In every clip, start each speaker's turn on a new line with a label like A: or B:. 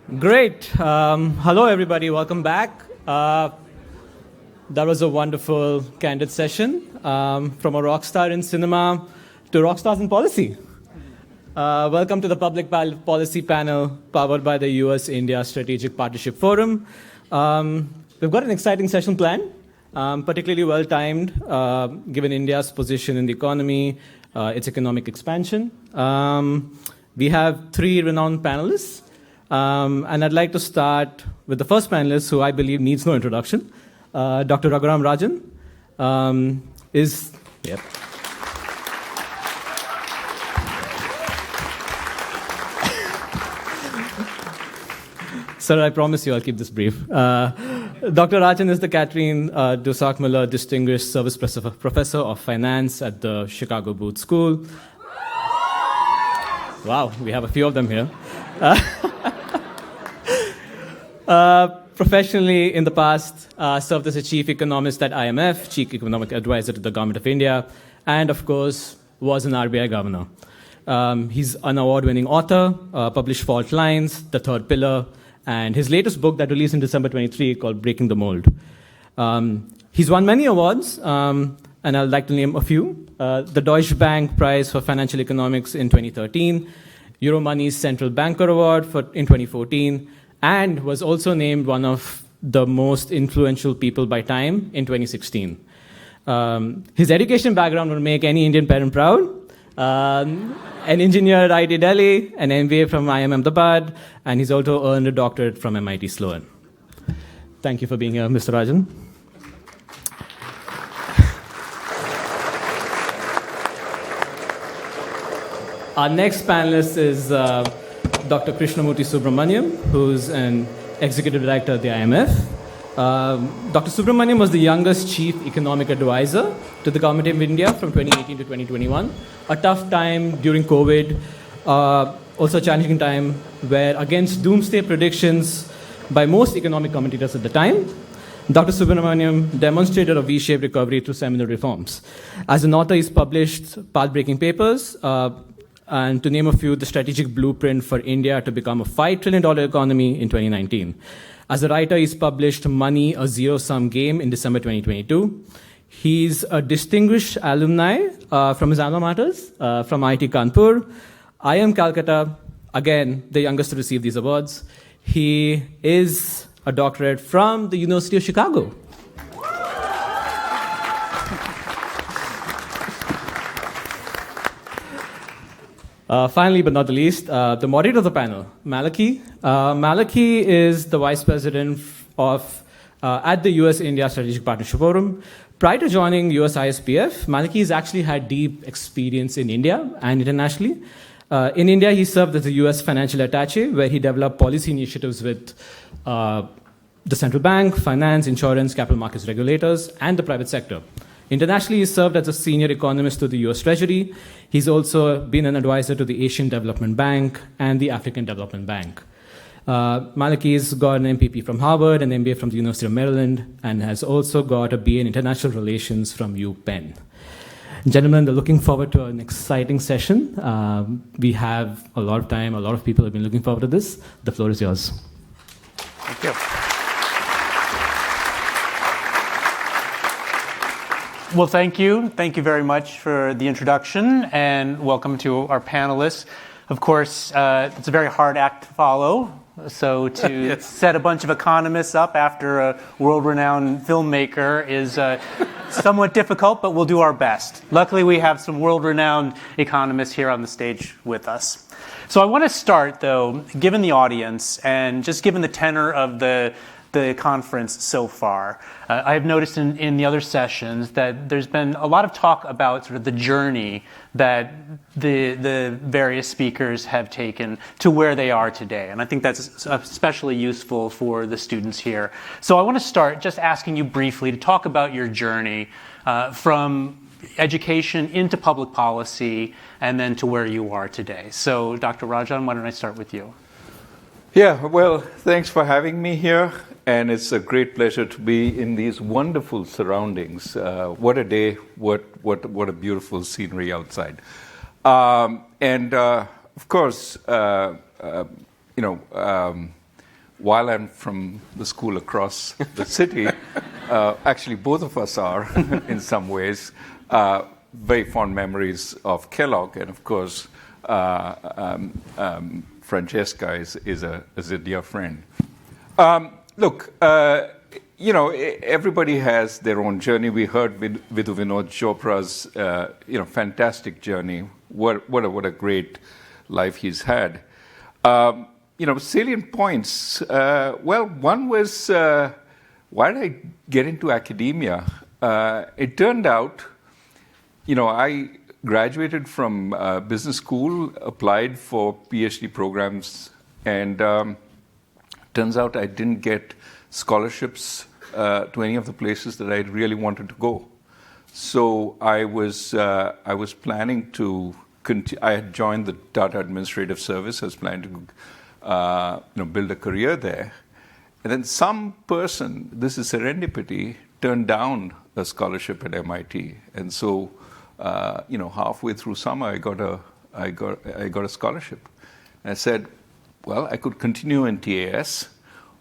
A: Great. Hello, everybody. Welcome back. That was a wonderful, candid session from a rock star in cinema to rock stars in policy. Welcome to the Public Policy Panel powered by the US-India Strategic Partnership Forum. We've got an exciting session planned, particularly well-timed, given India's position in the economy, its economic expansion. We have three renowned panelists. And I'd like to start with the first panelist, who I believe needs no introduction. Dr. Raghuram Rajan is... Yep. Sir, I promise you I'll keep this brief. Dr. Rajan is the Catherine Dusak-Miller Distinguished Service Professor of Finance at the Chicago Booth School. Wow, we have a few of them here. Professionally, in the past, served as a chief economist at IMF, chief economic advisor to the government of India, and of course, was an RBI governor. He's an award-winning author, published Fault Lines, The Third Pillar, and his latest book that released in December 23 called Breaking the Mold. He's won many awards, and I'd like to name a few. The Deutsche Bank Prize for Financial Economics in 2013, Euromoney's Central Banker Award in 2014, and was also named one of the most influential people by Time in 2016. His education background will make any Indian parent proud. An engineer at IIT Delhi, an MBA from IIM Ahmedabad, and he's also earned a doctorate from MIT Sloan. Thank you for being here, Mr. Rajan. Our next panelist is Dr. Krishnamurthy Subramaniam, who's an executive director at the IMF. Dr. Subramaniam was the youngest chief economic advisor to the government of India from 2018 to 2021. A tough time during COVID, also a challenging time where, against doomsday predictions by most economic commentators at the time, Dr. Subramaniam demonstrated a V-shaped recovery through seminal reforms. As an author, he's published path-breaking papers, and to name a few, the strategic blueprint for India to become a $5 trillion economy in 2019. As a writer, he's published Money, a Zero-Sum Game in December 2022. He's a distinguished alumni from his alma maters, from IIT Kanpur, IIM Calcutta, again, the youngest to receive these awards. He is a doctorate from the University of Chicago. Finally, but not the least, the moderator of the panel, Malaki. Malaki is the vice president of at the US-India Strategic Partnership Forum. Prior to joining US ISPF, Malaki has actually had deep experience in India and internationally. In India, he served as a US financial attaché, where he developed policy initiatives with the central bank, finance, insurance, capital markets regulators, and the private sector. Internationally, he served as a senior economist to the US Treasury. He's also been an advisor to the Asian Development Bank and the African Development Bank. Malaki's got an MPP from Harvard, an MBA from the University of Maryland, and has also got a BA in International Relations from UPenn. Gentlemen, they're looking forward to an exciting session. We have a lot of time. A lot of people have been looking forward to this. The floor is yours.
B: Thank you. Well, thank you. Thank you very much for the introduction, and welcome to our panelists. Of course, it's a very hard act to follow. So to yes. set a bunch of economists up after a world-renowned filmmaker is somewhat difficult, but we'll do our best. Luckily, we have some world-renowned economists here on the stage with us. So I want to start, though, given the audience and just given the tenor of the conference so far. I have noticed in the other sessions that there's been a lot of talk about sort of the journey that the various speakers have taken to where they are today. And I think that's especially useful for the students here. So I want to start just asking you briefly to talk about your journey from education into public policy and then to where you are today. So Dr. Rajan, why don't I start with you?
C: Yeah, well, thanks for having me here. And it's a great pleasure to be in these wonderful surroundings. What a day, what a beautiful scenery outside. Of course, while I'm from the school across the city, actually both of us are in some ways, very fond memories of Kellogg, and of course, Francesca is a dear friend. Look, everybody has their own journey. We heard Vidhu Vinod Chopra's, fantastic journey. What a great life he's had. Salient points. One was, why did I get into academia? It turned out, I graduated from business school, applied for PhD programs, and turns out I didn't get scholarships to any of the places that I really wanted to go. So I was planning to I had joined the Tata Administrative Service. I was planning to build a career there, and then some person, this is serendipity, turned down a scholarship at MIT, and so halfway through summer I got a scholarship. And I said, well, I could continue in TAS,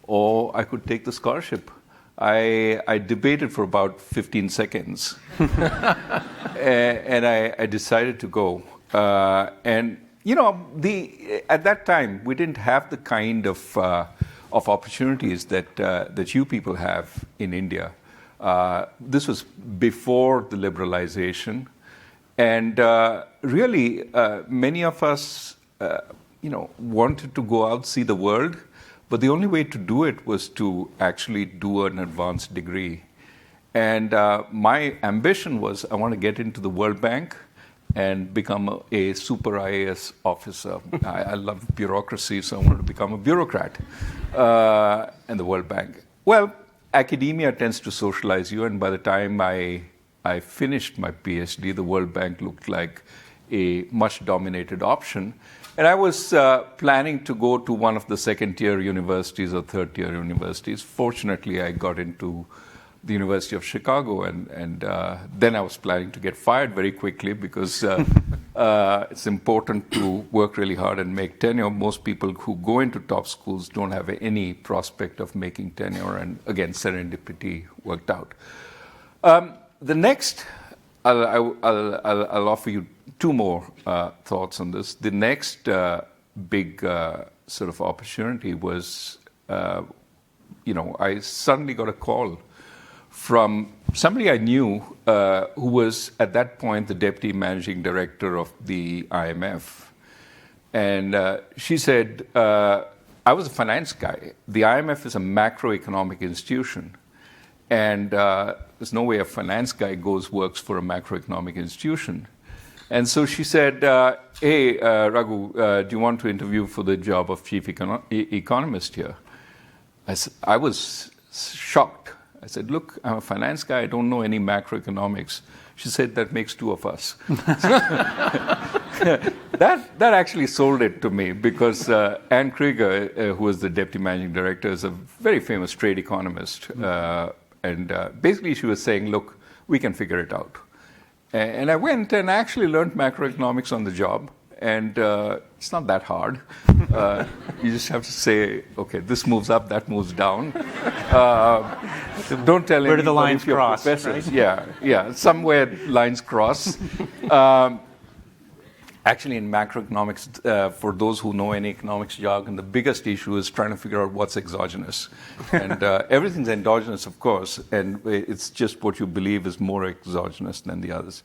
C: or I could take the scholarship. I debated for about 15 seconds, and I decided to go. At that time, we didn't have the kind of opportunities that you people have in India. This was before the liberalization, and really, many of us, wanted to go out, see the world, but the only way to do it was to actually do an advanced degree. And my ambition was, I want to get into the World Bank and become a super IAS officer. I love bureaucracy, so I wanted to become a bureaucrat in the World Bank. Well, academia tends to socialize you, and by the time I finished my PhD, the World Bank looked like a much dominated option. And I was planning to go to one of the second-tier universities or third-tier universities. Fortunately, I got into the University of Chicago, and then I was planning to get fired very quickly because it's important to work really hard and make tenure. Most people who go into top schools don't have any prospect of making tenure, and again, serendipity worked out. The next, I'll offer you two more thoughts on this. The next big sort of opportunity was, I suddenly got a call from somebody I knew who was at that point the deputy managing director of the IMF. And she said, I was a finance guy. The IMF is a macroeconomic institution. And there's no way a finance guy works for a macroeconomic institution. And so she said, hey, Raghu, do you want to interview for the job of chief economist here? I was shocked. I said, look, I'm a finance guy. I don't know any macroeconomics. She said, that makes two of us. That actually sold it to me because Anne Krieger, who was the deputy managing director, is a very famous trade economist. And basically she was saying, look, we can figure it out. And I went and actually learned macroeconomics on the job. And it's not that hard. You just have to say, okay, this moves up, that moves down. Don't tell
B: where do the
C: anybody
B: lines
C: if you're
B: cross?
C: professors.
B: Right?
C: Yeah, somewhere lines cross. Actually, in macroeconomics, for those who know any economics jargon, the biggest issue is trying to figure out what's exogenous. And everything's endogenous, of course, and it's just what you believe is more exogenous than the others.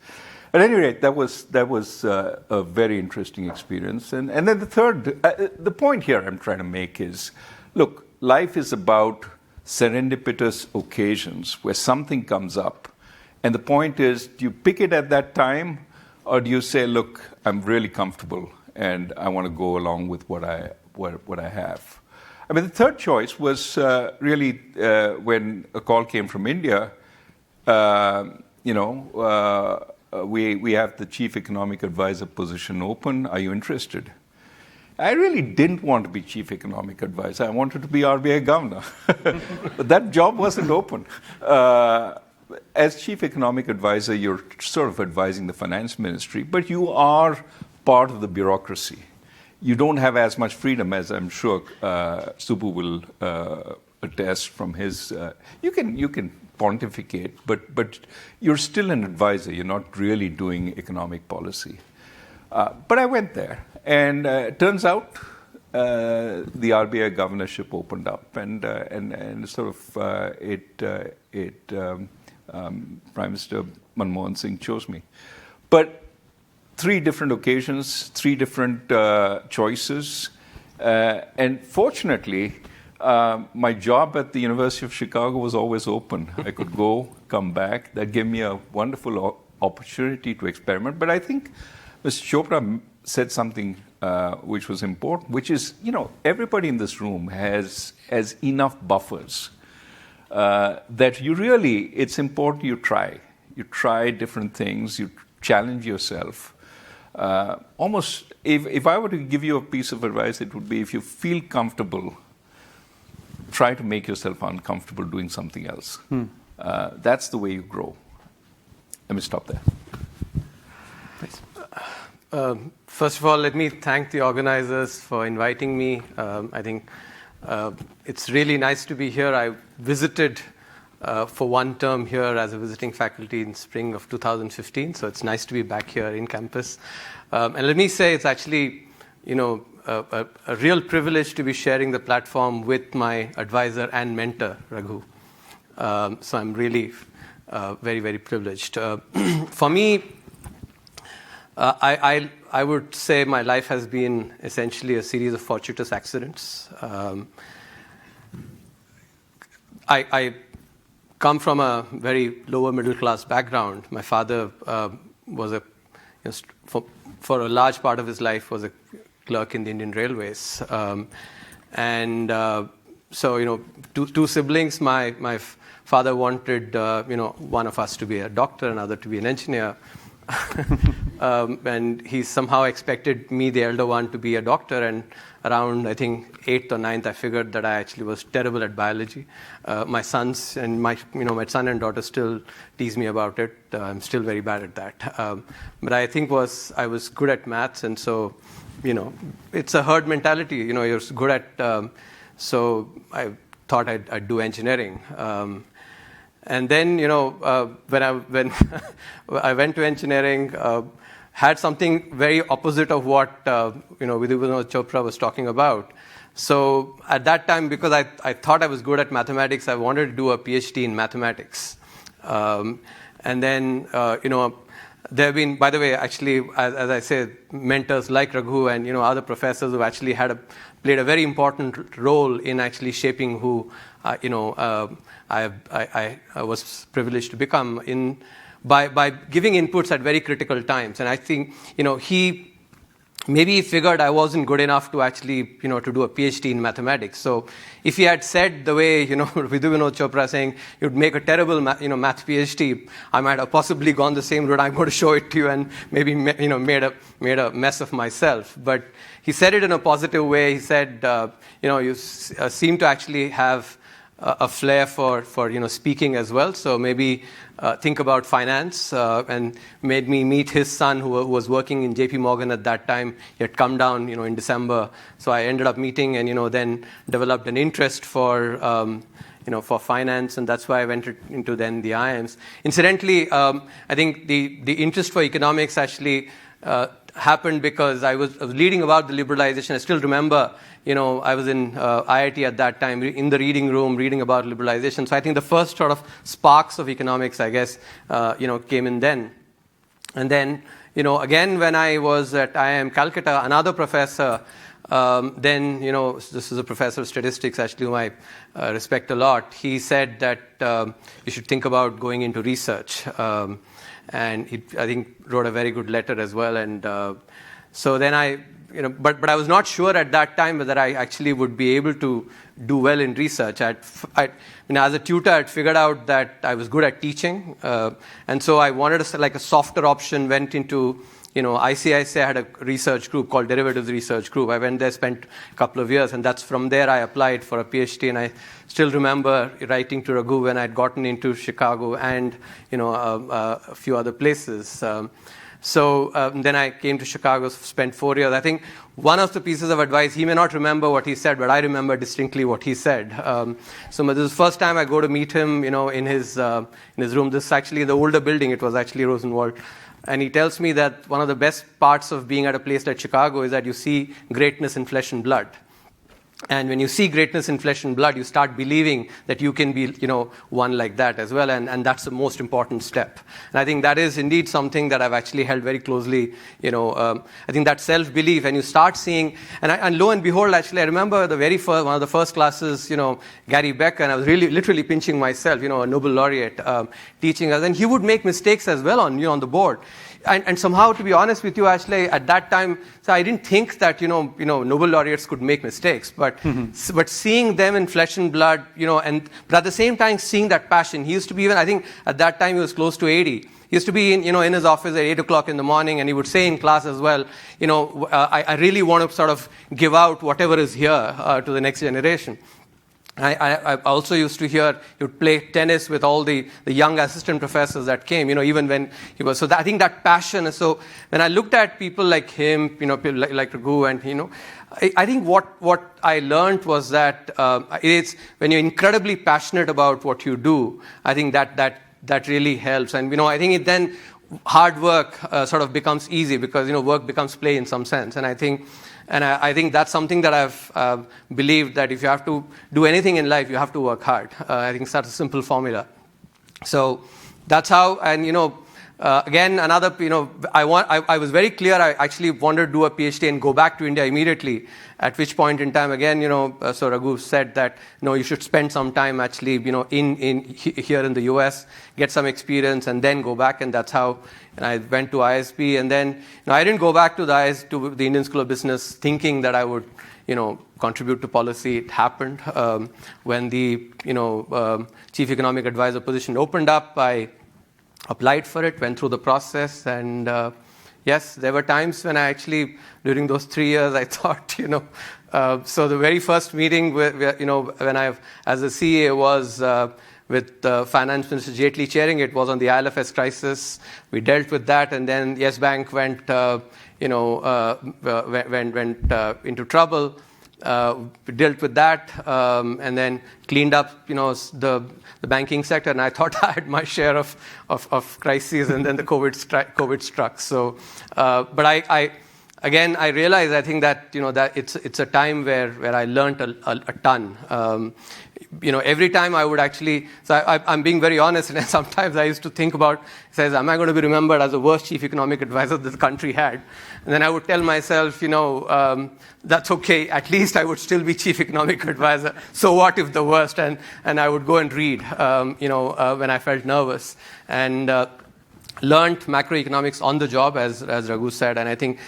C: At any rate, that was a very interesting experience. And then the third, the point here I'm trying to make is, look, life is about serendipitous occasions where something comes up. And the point is, do you pick it at that time, or do you say, look, I'm really comfortable and I want to go along with what I have? I mean, the third choice was really when a call came from India, we have the chief economic advisor position open. Are you interested? I really didn't want to be chief economic advisor. I wanted to be RBI governor. But that job wasn't open. As chief economic advisor, you're sort of advising the finance ministry, but you are part of the bureaucracy. you don't have as much freedom as I'm sure Subbu will attest from his. You can pontificate, but you're still an advisor. You're not really doing economic policy. But I went there, and turns out the RBI governorship opened up, and sort of Prime Minister Manmohan Singh chose me. But 3 different occasions, 3 different choices, and fortunately, my job at the University of Chicago was always open. I could go, come back. That gave me a wonderful opportunity to experiment. But I think Mr. Chopra said something which was important, which is, everybody in this room has enough buffers that it's important you try. You try different things, you challenge yourself. Almost, if I were to give you a piece of advice, it would be if you feel comfortable, try to make yourself uncomfortable doing something else. That's the way you grow. Let me stop there.
B: Please.
D: First of all, let me thank the organizers for inviting me. I think it's really nice to be here. I visited for 1 term here as a visiting faculty in spring of 2015, so it's nice to be back here in campus. And let me say it's actually, a real privilege to be sharing the platform with my advisor and mentor, Raghu. So I'm really very, very privileged. For me, I would say my life has been essentially a series of fortuitous accidents. I come from a very lower middle class background. My father was for a large part of his life was a clerk in the Indian Railways, so 2 siblings. My father wanted one of us to be a doctor, another to be an engineer. And he somehow expected me, the elder one, to be a doctor. And around, I think, 8th or 9th, I figured that I actually was terrible at biology. My sons and my son and daughter still tease me about it. I'm still very bad at that. But I think I was good at maths, and so it's a herd mentality. You're good at. So I thought I'd do engineering. And then, when I went to engineering, had something very opposite of what, Vidhu Chopra was talking about. So at that time, because I thought I was good at mathematics, I wanted to do a PhD in mathematics. And then, there have been, by the way, actually, as I said, mentors like Raghu and, other professors who actually played a very important role in actually shaping who, I was privileged to become by giving inputs at very critical times. And I think, he figured I wasn't good enough to actually, to do a PhD in mathematics. So if he had said the way, Vidhu Chopra saying you'd make a terrible math PhD, I might have possibly gone the same route. I'm going to show it to you, and maybe, made a mess of myself. But he said it in a positive way. He said, you seem to actually have a flair for speaking as well. So maybe think about finance, and made me meet his son who was working in JP Morgan at that time. He had come down, in December. So I ended up meeting and, then developed an interest for finance, and that's why I went into then the IIMs. Incidentally, I think the interest for economics actually happened because I was reading about the liberalization. I still remember, I was in IIT at that time, in the reading room, reading about liberalization. So I think the first sort of sparks of economics, I guess, came in then. And then, again, when I was at IIM Calcutta, another professor, this is a professor of statistics, actually, whom I respect a lot. He said that you should think about going into research. And he, I think, wrote a very good letter as well. And so then but I was not sure at that time whether I actually would be able to do well in research. As a tutor, I'd figured out that I was good at teaching. And so I wanted a softer option, went into, ICICI had a research group called Derivatives Research Group. I went there, spent a couple of years, and that's from there I applied for a PhD. And I still remember writing to Raghu when I'd gotten into Chicago and, a few other places. So then I came to Chicago, spent 4 years. I think one of the pieces of advice, he may not remember what he said, but I remember distinctly what he said. So this is the first time I go to meet him, in his room. This is actually the older building. It was actually Rosenwald. And he tells me that one of the best parts of being at a place like Chicago is that you see greatness in flesh and blood. And when you see greatness in flesh and blood, you start believing that you can be, one like that as well. And that's the most important step. And I think that is indeed something that I've actually held very closely. I think that self-belief, and you start seeing, and lo and behold, actually, I remember one of the first classes, Gary Becker, and I was really literally pinching myself, a Nobel laureate, teaching us. And he would make mistakes as well on the board. And somehow, to be honest with you, actually, at that time, so I didn't think that Nobel laureates could make mistakes, but seeing them in flesh and blood, but at the same time seeing that passion. He used to be I think at that time he was close to 80. He used to be in his office at 8 o'clock in the morning, and he would say in class as well, I really want to sort of give out whatever is here to the next generation. I also used to hear he would play tennis with all the young assistant professors that came, even when he was. So I think that passion. So when I looked at people like him, people like Raghu, and I think what I learned was that it's when you're incredibly passionate about what you do, I think that really helps. And I think then hard work sort of becomes easy because work becomes play in some sense. And I think that's something that I've believed, that if you have to do anything in life, you have to work hard. I think it's such a simple formula. So that's how, and again, another, I was very clear. I actually wanted to do a PhD and go back to India immediately. At which point in time, again, so Raghu said that you should spend some time actually, here in the US, get some experience, and then go back. And that's how I went to ISB. And then I didn't go back to the Indian School of Business thinking that I would, contribute to policy. It happened when the chief economic advisor position opened up. I applied for it, went through the process, and yes, there were times when I actually, during those 3 years, I thought, so the very first meeting, when I, as a CA, was with Finance Minister Jaitley chairing it, was on the IL&FS crisis. We dealt with that, and then Yes Bank went into trouble. We dealt with that, and then cleaned up, the banking sector. And I thought I had my share of crises, and then the COVID struck. So, but I realized, I think that that it's a time where I learned a ton. Every time I would actually, so I'm being very honest, and sometimes I used to think about, am I going to be remembered as the worst chief economic advisor this country had? And then I would tell myself, that's okay, at least I would still be chief economic advisor. So what if the worst? And I would go and read, when I felt nervous. And learned macroeconomics on the job, as Raghu said. And I think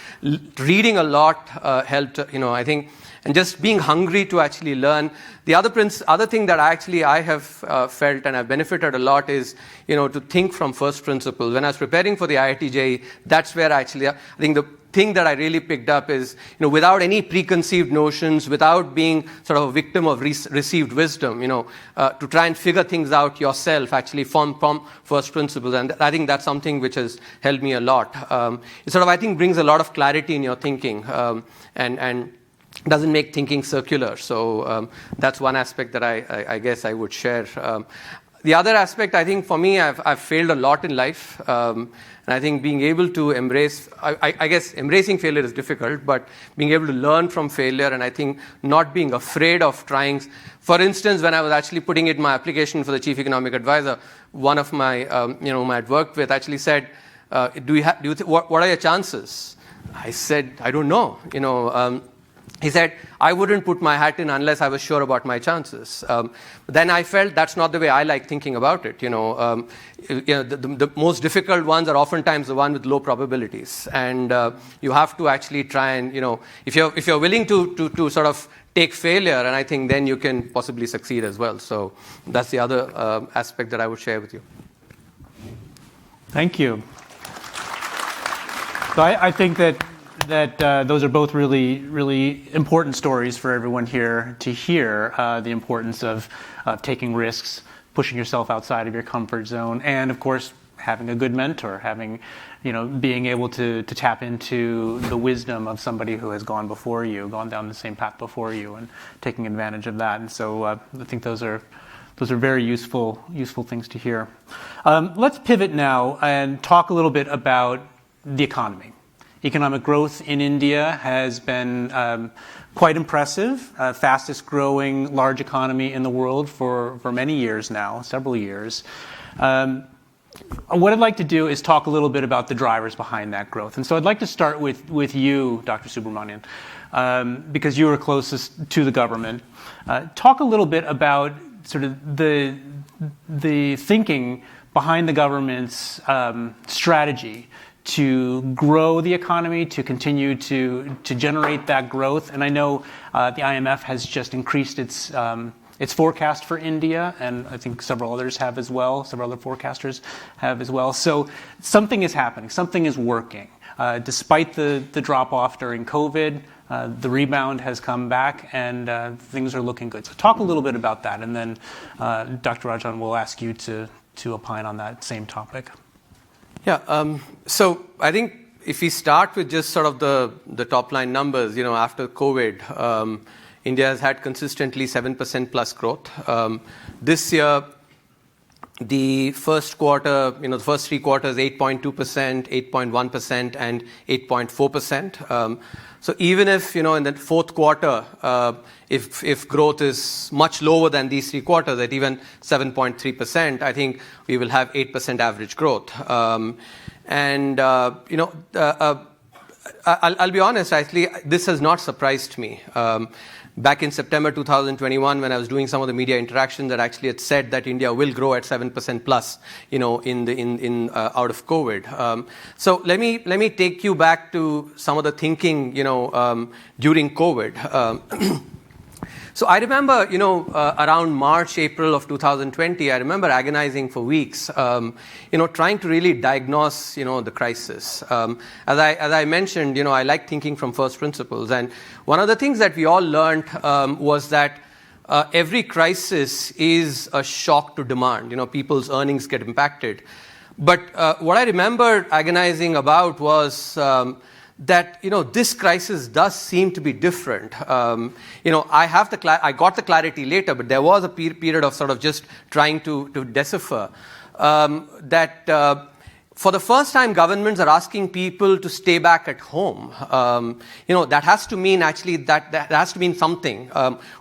D: reading a lot helped, I think, and just being hungry to actually learn. The other thing that I have felt and I've benefited a lot is, to think from first principles. When I was preparing for the IIT JEE, that's where I think the thing that I really picked up is, without any preconceived notions, without being sort of a victim of received wisdom, to try and figure things out yourself, actually from first principles. And I think that's something which has helped me a lot. It sort of, I think, brings a lot of clarity in your thinking, and doesn't make thinking circular. So that's one aspect that I guess I would share. The other aspect, I think, for me, I've failed a lot in life. And I think being able to embrace, I guess embracing failure is difficult, but being able to learn from failure, and I think not being afraid of trying. For instance, when I was actually putting in my application for the chief economic advisor, one of my, whom I'd worked with actually said, what are your chances? I said, I don't know. He said, I wouldn't put my hat in unless I was sure about my chances. But then I felt that's not the way I like thinking about it. The most difficult ones are oftentimes the one with low probabilities. And you have to actually try and, if you're willing to sort of take failure, and I think then you can possibly succeed as well. So that's the other aspect that I would share with you.
B: Thank you. So I think that those are both really, really important stories for everyone here to hear, the importance of taking risks, pushing yourself outside of your comfort zone, and of course, having a good mentor, being able to tap into the wisdom of somebody who has gone before you, gone down the same path before you, and taking advantage of that. And so I think those are very useful things to hear. Let's pivot now and talk a little bit about the economy. Economic growth in India has been quite impressive, fastest growing large economy in the world for many years now, several years. What I'd like to do is talk a little bit about the drivers behind that growth. And so I'd like to start with you, Dr. Subramanian, because you are closest to the government. Talk a little bit about sort of the thinking behind the government's strategy to grow the economy, to continue to generate that growth. And I know the IMF has just increased its forecast for India, and I think several others have as well, several other forecasters have as well. So something is happening, something is working. Despite the drop-off during COVID, the rebound has come back, and things are looking good. So talk a little bit about that, and then Dr. Rajan will ask you to opine on that same topic.
D: Yeah, so I think if we start with just sort of the top line numbers, after COVID, India has had consistently 7% plus growth. This year, the first quarter, the first 3 quarters, 8.2%, 8.1%, and 8.4%. So even if, in the fourth quarter, if growth is much lower than these 3 quarters, at even 7.3%, I think we will have 8% average growth. I'll be honest, actually, this has not surprised me. Back in September 2021, when I was doing some of the media interactions, that actually had said that India will grow at 7% plus, out of COVID. So let me take you back to some of the thinking, during COVID. So I remember, around March, April of 2020, I remember agonizing for weeks, trying to really diagnose, the crisis. As I mentioned, I like thinking from first principles. And one of the things that we all learned was that every crisis is a shock to demand. People's earnings get impacted. But what I remember agonizing about was that this crisis does seem to be different. I got the clarity later, but there was a period of sort of just trying to decipher that for the first time governments are asking people to stay back at home. That has to mean actually that has to mean something.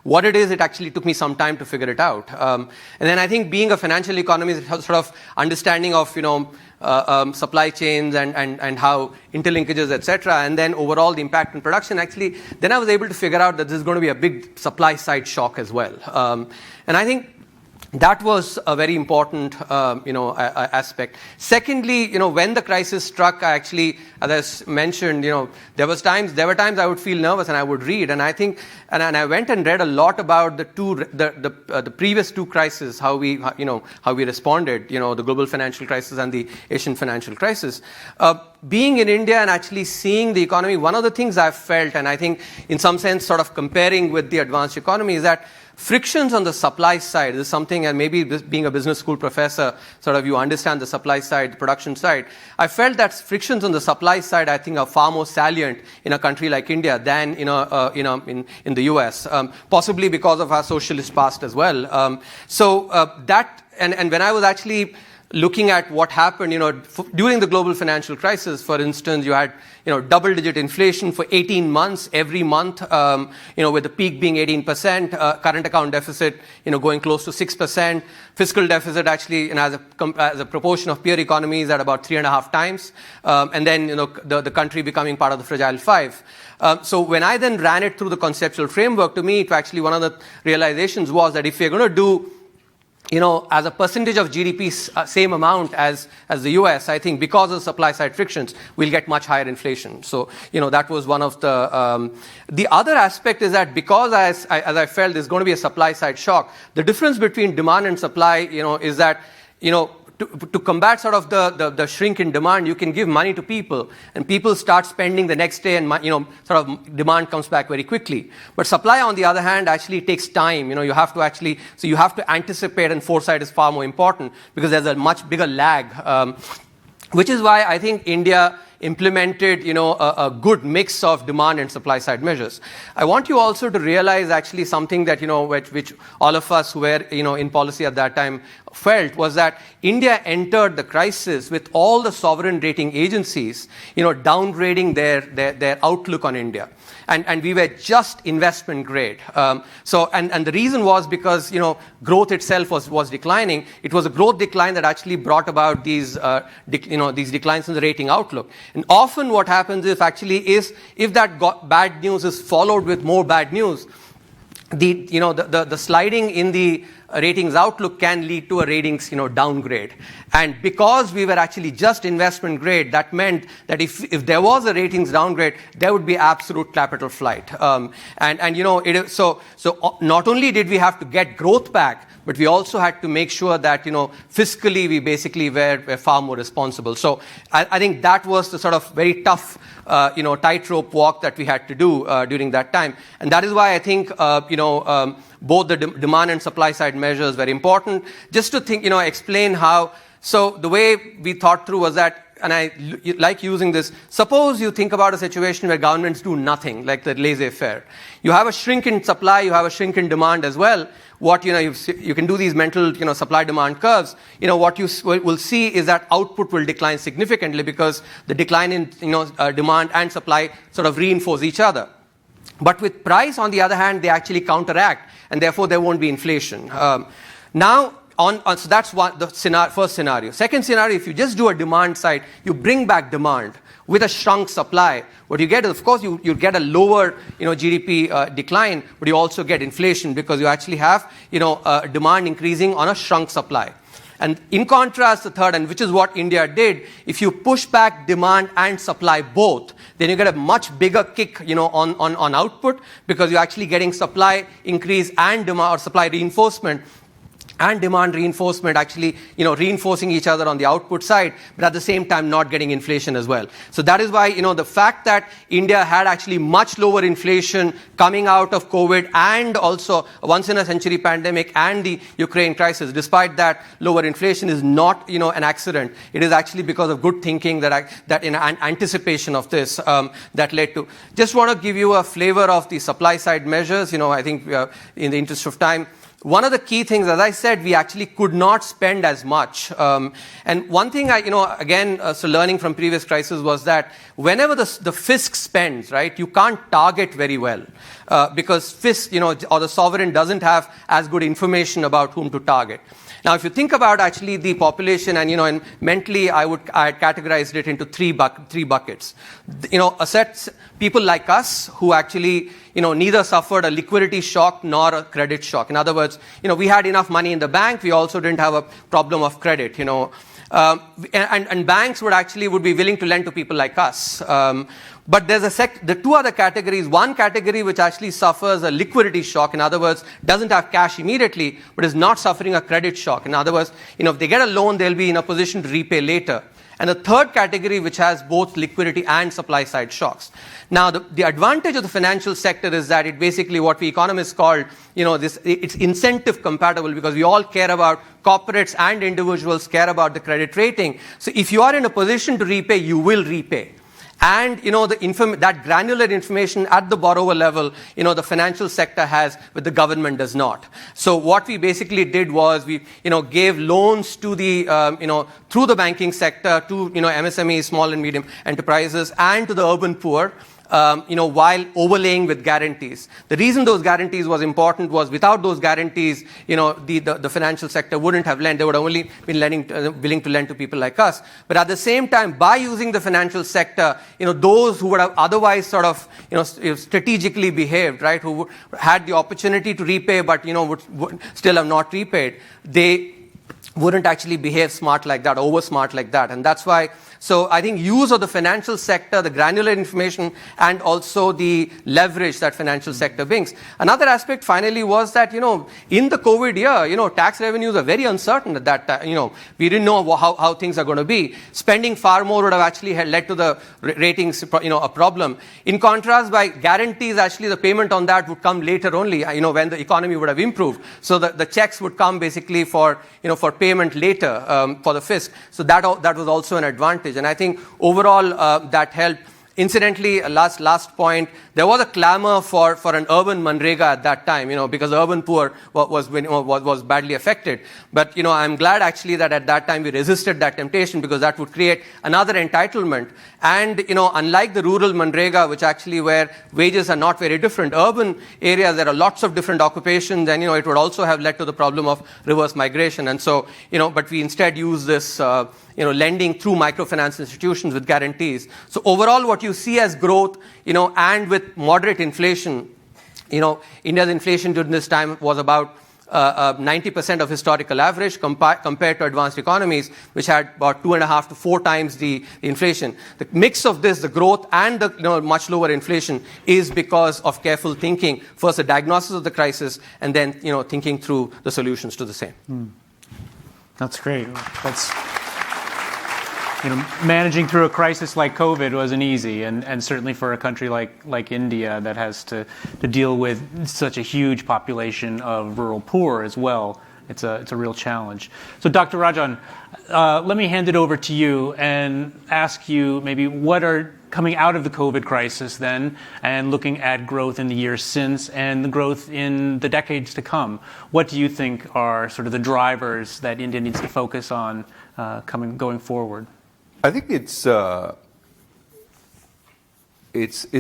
D: What it is, it actually took me some time to figure it out. And then I think being a financial economist, sort of understanding of supply chains and how interlinkages, etc., and then overall the impact on production, actually, then I was able to figure out that this is going to be a big supply side shock as well. And I think that was a very important, aspect. Secondly, when the crisis struck, I actually, as I mentioned, there were times I would feel nervous and I would read, and I think, and I went and read a lot about the previous 2 crises, how we responded, the global financial crisis and the Asian financial crisis. Being in India and actually seeing the economy, one of the things I've felt, and I think in some sense sort of comparing with the advanced economy, is that frictions on the supply side is something, and maybe being a business school professor, sort of you understand the supply side, the production side. I felt that frictions on the supply side, I think, are far more salient in a country like India than in the US, possibly because of our socialist past as well. And when I was actually looking at what happened, during the global financial crisis, for instance, you had, double-digit inflation for 18 months, every month, with the peak being 18%, current account deficit, going close to 6%, fiscal deficit actually, as a proportion of peer economies at about 3.5 times, and then, the country becoming part of the Fragile Five. So when I then ran it through the conceptual framework, to me, it actually one of the realizations was that if you're going to do as a percentage of GDP, same amount as the US, I think because of supply side frictions, we'll get much higher inflation. So, that was one of the other aspect is that because as I felt there's going to be a supply side shock, the difference between demand and supply, is that, to combat sort of the shrink in demand, you can give money to people, and people start spending the next day, and sort of demand comes back very quickly. But supply, on the other hand, actually takes time. You have to anticipate, and foresight is far more important because there's a much bigger lag, which is why I think India implemented, a good mix of demand and supply side measures. I want you also to realize actually something that, which all of us who were, in policy at that time felt, was that India entered the crisis with all the sovereign rating agencies, downgrading their outlook on India. And we were just investment grade. And the reason was because, growth itself was declining. It was a growth decline that actually brought about these declines in the rating outlook. And often what happens if that bad news is followed with more bad news, the sliding in the ratings outlook can lead to a ratings downgrade. And because we were actually just investment grade, that meant that if there was a ratings downgrade, there would be absolute capital flight. So not only did we have to get growth back, but we also had to make sure that fiscally we basically were far more responsible. So I think that was the sort of very tough tightrope walk that we had to do during that time. And that is why I think both the demand and supply side measures were important. Just to explain how. So the way we thought through was that, and I like using this, suppose you think about a situation where governments do nothing, like the laissez-faire. You have a shrink in supply, you have a shrink in demand as well. What you can do these mental supply demand curves. What you will see is that output will decline significantly because the decline in demand and supply sort of reinforce each other. But with price, on the other hand, they actually counteract, and therefore there won't be inflation. So that's the first scenario. Second scenario, if you just do a demand side, you bring back demand with a shrunk supply. What you get is, of course, you get a lower GDP decline, but you also get inflation because you actually have demand increasing on a shrunk supply. And in contrast, the third, and which is what India did, if you push back demand and supply both, then you get a much bigger kick on output because you're actually getting supply increase and demand, or supply reinforcement and demand reinforcement, actually reinforcing each other on the output side, but at the same time not getting inflation as well. So that is why the fact that India had actually much lower inflation coming out of COVID and also a once in a century pandemic and the Ukraine crisis, despite that lower inflation, is not an accident. It is actually because of good thinking that in anticipation of this that led to. Just want to give you a flavor of the supply side measures. I think in the interest of time, one of the key things, as I said, we actually could not spend as much. And one thing so learning from previous crises was that whenever the fisc spends, right, you can't target very well because fisc, or the sovereign doesn't have as good information about whom to target. Now, if you think about actually the population, and mentally, I had categorized it into three buckets. People like us who actually neither suffered a liquidity shock nor a credit shock. In other words, we had enough money in the bank. We also didn't have a problem of credit. And banks would be willing to lend to people like us. But there's the two other categories. One category which actually suffers a liquidity shock, in other words, doesn't have cash immediately, but is not suffering a credit shock. In other words, if they get a loan, they'll be in a position to repay later. And the third category, which has both liquidity and supply side shocks. Now, the advantage of the financial sector is that it basically, what we economists call, it's incentive compatible, because we all care about, corporates and individuals care about the credit rating. So if you are in a position to repay, you will repay. And that granular information at the borrower level, the financial sector has, but the government does not. So what we basically did was we gave loans to the through the banking sector to MSMEs, small and medium enterprises, and to the urban poor. While overlaying with guarantees. The reason those guarantees was important was without those guarantees, the financial sector wouldn't have lent. They would have only been willing to lend to people like us. But at the same time, by using the financial sector, those who would have otherwise sort of, strategically behaved, right, who had the opportunity to repay but, would still have not repaid, they wouldn't actually behave smart like that, over smart like that. And that's why, So I think use of the financial sector, the granular information, and also the leverage that financial sector brings. Another aspect finally was that, in the COVID year, tax revenues are very uncertain at that time. We didn't know how things are going to be. Spending far more would have actually led to the ratings, a problem. In contrast, by guarantees, actually the payment on that would come later only, when the economy would have improved. So the checks would come basically for payment later for the fisc. So that was also an advantage. And I think overall that helped. Incidentally, last point, there was a clamor for an urban Manrega at that time, because urban poor was badly affected. But, I'm glad actually that at that time we resisted that temptation, because that would create another entitlement. And, unlike the rural Manrega, which actually where wages are not very different, urban areas, there are lots of different occupations, and, it would also have led to the problem of reverse migration. And so, but we instead use this, lending through microfinance institutions with guarantees. So overall, what you see as growth, and with moderate inflation, India's inflation during this time was about 90% of historical average compared to advanced economies, which had about 2.5 to 4 times the inflation. The mix of this, the growth and the much lower inflation, is because of careful thinking. First, the diagnosis of the crisis, and then thinking through the solutions to the same.
B: That's great. Managing through a crisis like COVID wasn't easy, and certainly for a country like India that has to deal with such a huge population of rural poor as well, it's a real challenge. So, Dr. Rajan, let me hand it over to you and ask you maybe what are coming out of the COVID crisis then, and looking at growth in the years since and the growth in the decades to come. What do you think are sort of the drivers that India needs to focus on going forward?
C: I think it's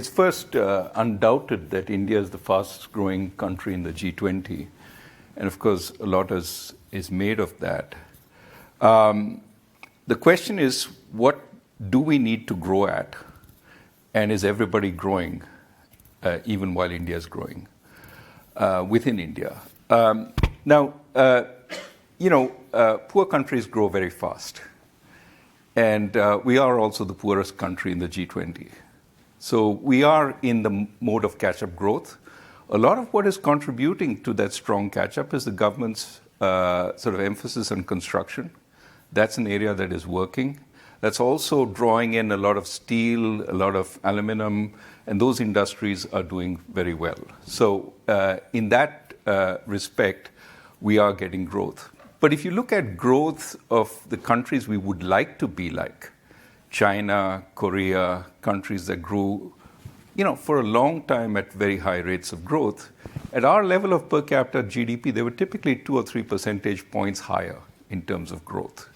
C: first undoubted that India is the fastest growing country in the G20. And of course, a lot is made of that. The question is, what do we need to grow at? And is everybody growing, even while India is growing, within India? Poor countries grow very fast. And we are also the poorest country in the G20. So we are in the mode of catch-up growth. A lot of what is contributing to that strong catch-up is the government's sort of emphasis on construction. That's an area that is working. That's also drawing in a lot of steel, a lot of aluminum, and those industries are doing very well. So in that respect, we are getting growth. But if you look at growth of the countries we would like to be like, China, Korea, countries that grew, for a long time at very high rates of growth, at our level of per capita GDP, they were typically 2 or 3 percentage points higher in terms of growth.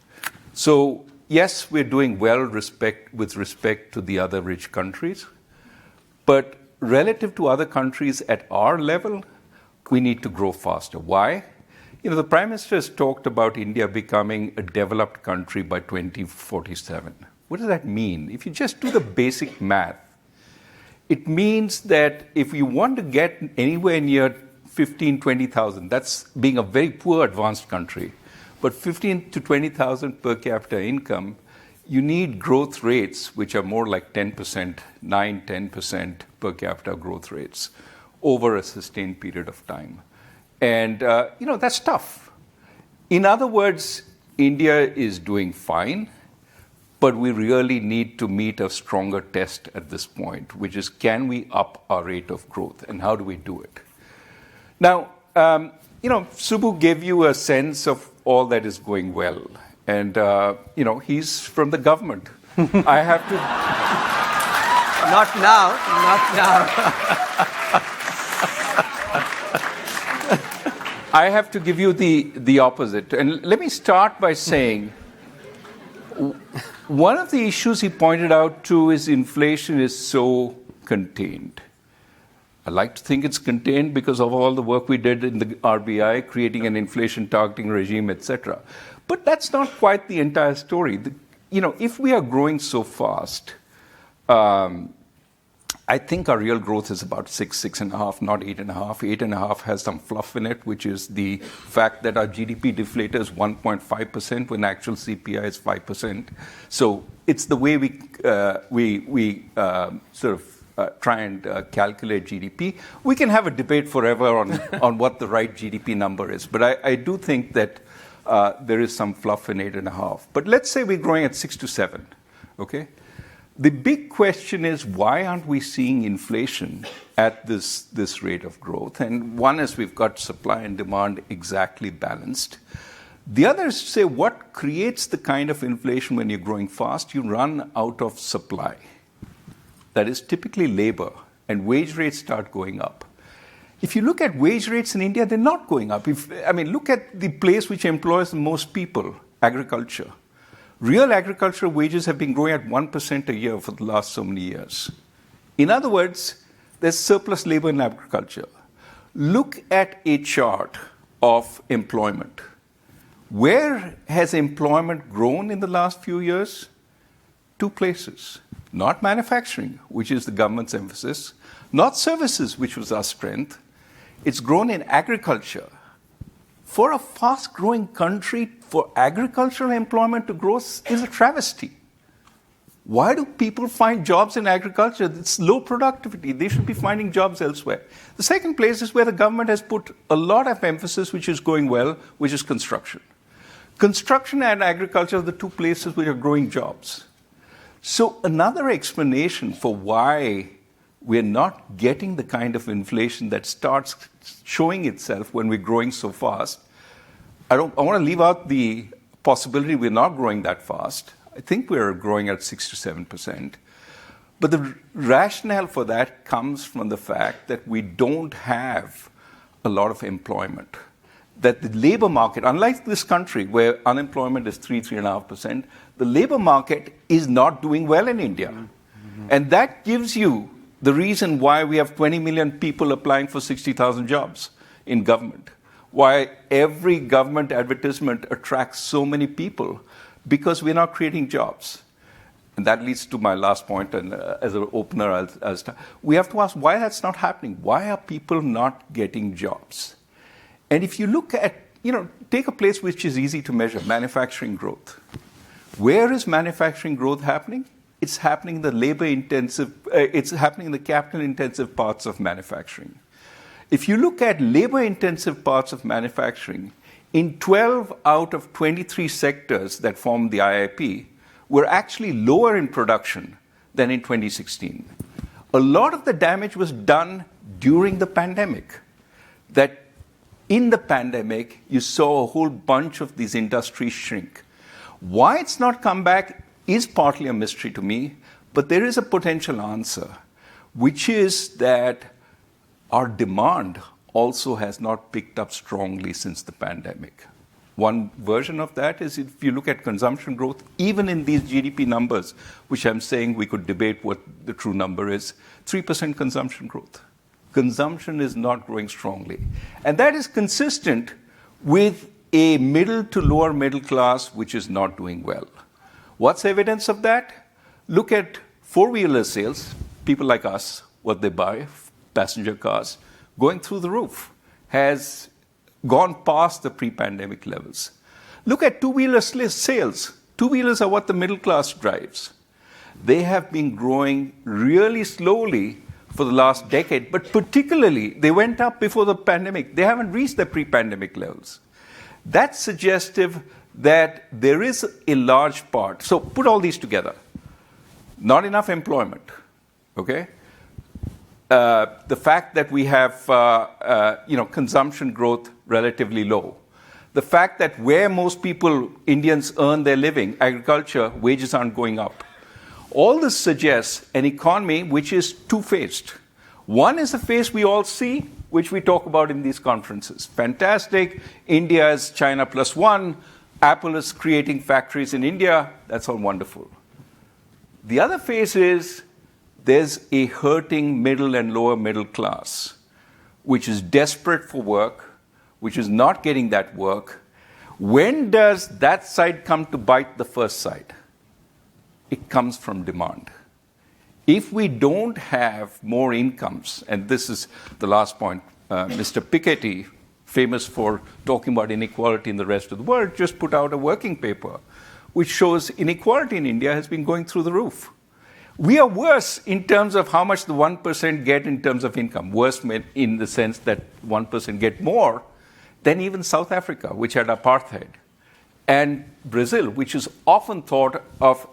C: So yes, we're doing well with respect to the other rich countries, but relative to other countries at our level, we need to grow faster. Why? The Prime Minister has talked about India becoming a developed country by 2047. What does that mean? If you just do the basic math, it means that if you want to get anywhere near 15,000, 20,000, that's being a very poor advanced country, but 15,000 to 20,000 per capita income, you need growth rates which are more like 10%, 9, 10% per capita growth rates over a sustained period of time. And, that's tough. In other words, India is doing fine, but we really need to meet a stronger test at this point, which is, can we up our rate of growth, and how do we do it? Now, Subbu gave you a sense of all that is going well. And, he's from the government. I have to...
D: Not now.
C: I have to give you the opposite. And let me start by saying, one of the issues he pointed out too is inflation is so contained. I like to think it's contained because of all the work we did in the RBI, creating an inflation targeting regime, etc. But that's not quite the entire story. If we are growing so fast, I think our real growth is about 6.5, not 8.5. 8.5 has some fluff in it, which is the fact that our GDP deflator is 1.5% when actual CPI is 5%. So it's the way we sort of try and calculate GDP. We can have a debate forever on what the right GDP number is, but I do think that there is some fluff in 8.5. But let's say we're growing at 6 to 7, okay? The big question is, why aren't we seeing inflation at this rate of growth? And one is we've got supply and demand exactly balanced. The other is to say, what creates the kind of inflation when you're growing fast? You run out of supply. That is typically labor, and wage rates start going up. If you look at wage rates in India, they're not going up. Look at the place which employs the most people, agriculture. Real agricultural wages have been growing at 1% a year for the last so many years. In other words, there's surplus labor in agriculture. Look at a chart of employment. Where has employment grown in the last few years? 2 places. Not manufacturing, which is the government's emphasis, not services, which was our strength. It's grown in agriculture. For a fast-growing country, for agricultural employment to grow is a travesty. Why do people find jobs in agriculture? It's low productivity. They should be finding jobs elsewhere. The second place is where the government has put a lot of emphasis, which is going well, which is construction. Construction and agriculture are the 2 places which are growing jobs. So another explanation for why we're not getting the kind of inflation that starts showing itself when we're growing so fast. I want to leave out the possibility we're not growing that fast. I think we're growing at 6 to 7%. But the rationale for that comes from the fact that we don't have a lot of employment. That the labor market, unlike this country where unemployment is 3.5%, the labor market is not doing well in India. Mm-hmm. And that gives you the reason why we have 20 million people applying for 60,000 jobs in government. Why every government advertisement attracts so many people, because we're not creating jobs. And that leads to my last point, and as an opener, I'll start. We have to ask why that's not happening. Why are people not getting jobs? And if you look at, take a place which is easy to measure, manufacturing growth. Where is manufacturing growth happening? It's happening in the it's happening in the capital-intensive parts of manufacturing. If you look at labor-intensive parts of manufacturing, in 12 out of 23 sectors that form the IIP, we're actually lower in production than in 2016. A lot of the damage was done during the pandemic. That in the pandemic, you saw a whole bunch of these industries shrink. Why it's not come back is partly a mystery to me, but there is a potential answer, which is that our demand also has not picked up strongly since the pandemic. One version of that is if you look at consumption growth, even in these GDP numbers, which I'm saying we could debate what the true number is, 3% consumption growth. Consumption is not growing strongly. And that is consistent with a middle to lower middle class which is not doing well. What's evidence of that? Look at four-wheeler sales, people like us, what they buy, passenger cars, going through the roof, has gone past the pre-pandemic levels. Look at two-wheeler sales. Two-wheelers are what the middle class drives. They have been growing really slowly for the last decade, but particularly they went up before the pandemic. They haven't reached their pre-pandemic levels. That's suggestive that there is a large part. So put all these together. Not enough employment, okay? The fact that we have consumption growth relatively low. The fact that where most people, Indians, earn their living, agriculture, wages aren't going up. All this suggests an economy which is two-faced. One is the face we all see, which we talk about in these conferences. Fantastic, India is China plus one, Apple is creating factories in India, that's all wonderful. The other face is there's a hurting middle and lower middle class, which is desperate for work, which is not getting that work. When does that side come to bite the first side? It comes from demand. If we don't have more incomes, and this is the last point, Mr. Piketty, famous for talking about inequality in the rest of the world, just put out a working paper which shows inequality in India has been going through the roof. We are worse in terms of how much the 1% get in terms of income. Worse in the sense that 1% get more than even South Africa, which had apartheid, and Brazil, which is often thought of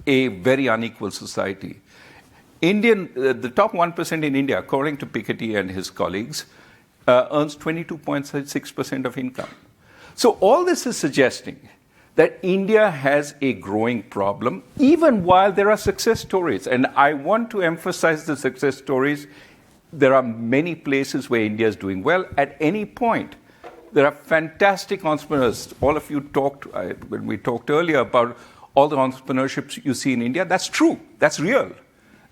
C: a very unequal society. The top 1% in India, according to Piketty and his colleagues, earns 22.6% of income. So all this is suggesting that India has a growing problem, even while there are success stories. And I want to emphasize the success stories. There are many places where India is doing well. At any point, there are fantastic entrepreneurs. All of you talked, when we talked earlier about all the entrepreneurship you see in India, that's true, that's real.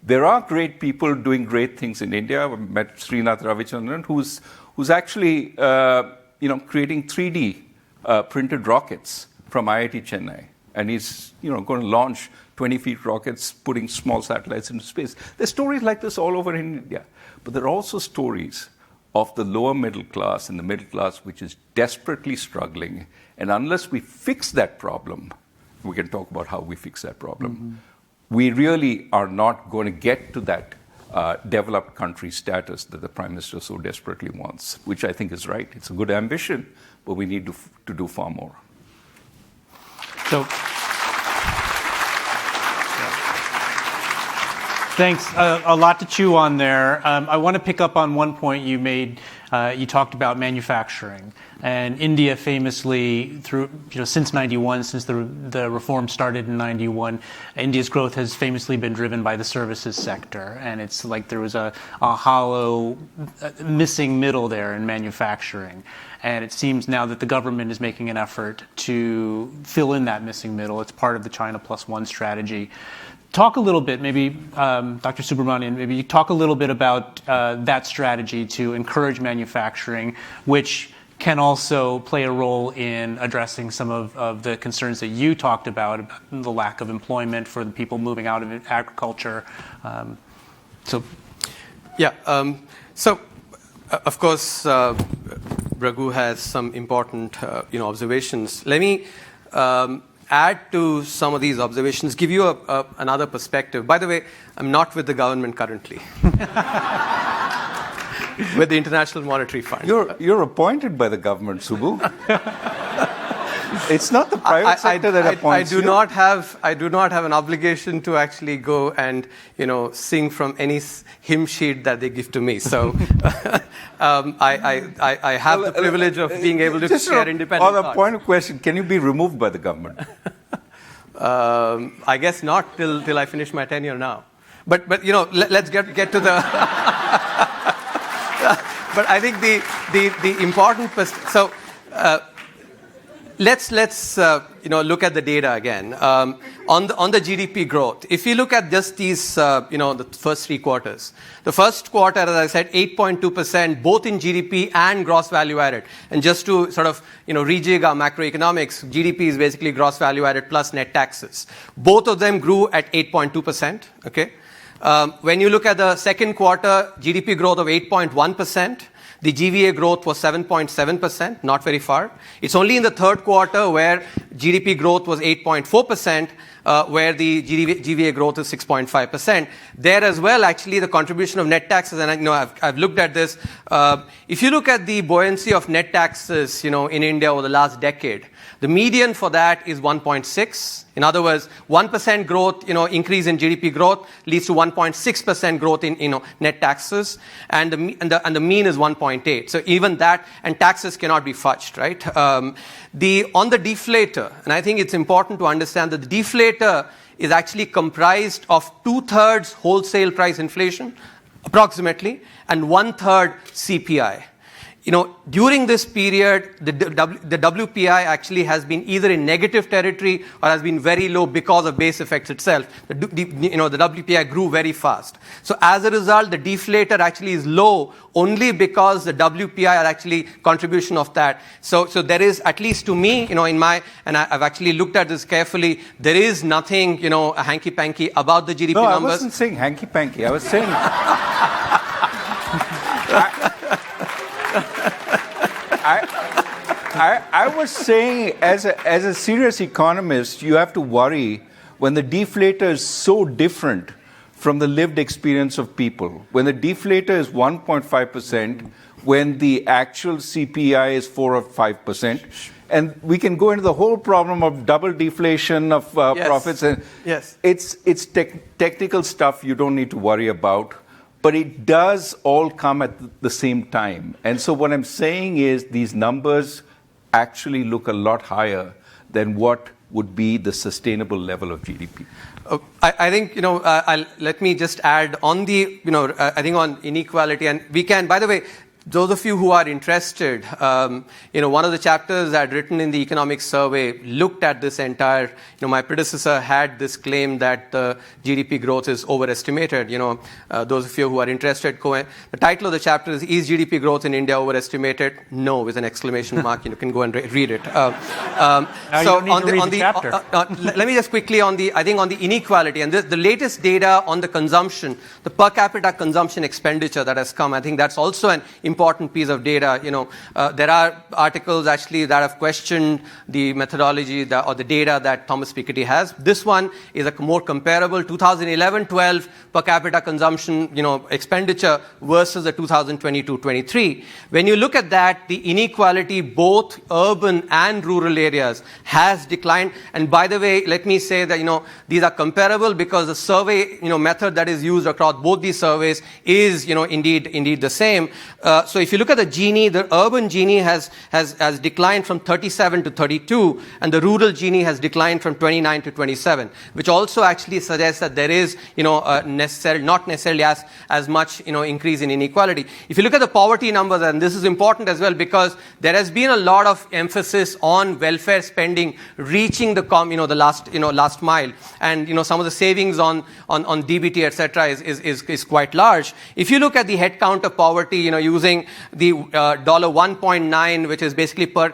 C: There are great people doing great things in India. I met Srinath Ravichandran, who's actually creating 3D printed rockets from IIT Chennai. And he's going to launch 20-feet rockets, putting small satellites into space. There's stories like this all over in India. But there are also stories of the lower middle class and the middle class, which is desperately struggling. And unless we fix that problem, we can talk about how we fix that problem, we really are not going to get to that developed country status that the Prime Minister so desperately wants, which I think is right. It's a good ambition, but we need to do far more.
B: So, thanks. A lot to chew on there. I want to pick up on one point you made. You talked about manufacturing, and India famously, since '91, since the reform started in '91, India's growth has famously been driven by the services sector, and it's like there was a hollow, missing middle there in manufacturing. And it seems now that the government is making an effort to fill in that missing middle. It's part of the China Plus One strategy. Talk a little bit, maybe, Dr. Subramanian, maybe you talk a little bit about that strategy to encourage manufacturing, which can also play a role in addressing some of the concerns that you talked about the lack of employment for the people moving out of agriculture.
D: Of course, Raghu has some important observations. Let me add to some of these observations, give you another perspective. By the way, I'm not with the government currently. With the International Monetary Fund.
C: You're appointed by the government, Subbu. It's not the private sector that appoints you.
D: I do not have an obligation to actually go and sing from any hymn sheet that they give to me. So I have the privilege of being able to share independent
C: thoughts. On a
D: thoughts.
C: point of question, can you be removed by the government?
D: I guess not till I finish my tenure now. But let's get to the. But I think the important let's look at the data again on the GDP growth. If you look at just these the first 3 quarters, the first quarter, as I said, 8.2% both in GDP and gross value added. And just to sort of rejig our macroeconomics, GDP is basically gross value added plus net taxes. Both of them grew at 8.2%. Okay. When you look at the second quarter, GDP growth of 8.1%. The GVA growth was 7.7%, not very far. It's only in the third quarter where GDP growth was 8.4%, where the GVA growth is 6.5%. There as well, actually, the contribution of net taxes, and I've looked at this. If you look at the buoyancy of net taxes, in India over the last decade, the median for that is 1.6. In other words, 1% growth, increase in GDP growth leads to 1.6% growth in, net taxes, and the mean is 1.8. So even that, and taxes cannot be fudged, right? On the deflator, and I think it's important to understand that the deflator is actually comprised of 2/3 wholesale price inflation, approximately, and 1/3 CPI. during this period, the WPI actually has been either in negative territory or has been very low because of base effects itself. The WPI grew very fast. So as a result, the deflator actually is low only because the WPI are actually contribution of that. So there is, at least to me, and I've actually looked at this carefully, there is nothing, hanky-panky about the GDP numbers.
C: No, I wasn't saying hanky-panky. I was saying... I was saying, as a serious economist, you have to worry when the deflator is so different from the lived experience of people. When the deflator is 1.5%, when the actual CPI is 4 or 5%, and we can go into the whole problem of double deflation of profits. And
D: yes.
C: It's technical stuff you don't need to worry about. But it does all come at the same time. And so what I'm saying is these numbers actually look a lot higher than what would be the sustainable level of GDP.
D: I think, let me just add on the, I think on inequality, and we can, by the way, those of you who are interested, one of the chapters I had written in the economic survey looked at this entire, my predecessor had this claim that the GDP growth is overestimated. Those of you who are interested, the title of the chapter is GDP growth in India overestimated? No, with an exclamation mark. You can go and read it.
B: Now you don't need to read the chapter.
D: Let me just quickly on the inequality, and the latest data on the consumption, the per capita consumption expenditure that has come, I think that's also an important piece of data. There are articles actually that have questioned the methodology or the data that Thomas Piketty has. This one is a more comparable 2011-12 per capita consumption, expenditure versus the 2022-23. When you look at that, the inequality, both urban and rural areas, has declined. And by the way, let me say that, these are comparable because the survey, method that is used across both these surveys is, indeed the same. So if you look at the Gini, the urban Gini has declined from 37 to 32, and the rural Gini has declined from 29 to 27, which also actually suggests that there is, not necessarily as much, increase in inequality. If you look at the poverty numbers, and this is important as well because there has been a lot of emphasis on welfare spending reaching the last mile, and some of the savings on DBT, etc., is quite large. If you look at the head count of poverty, using the $1.9, which is basically per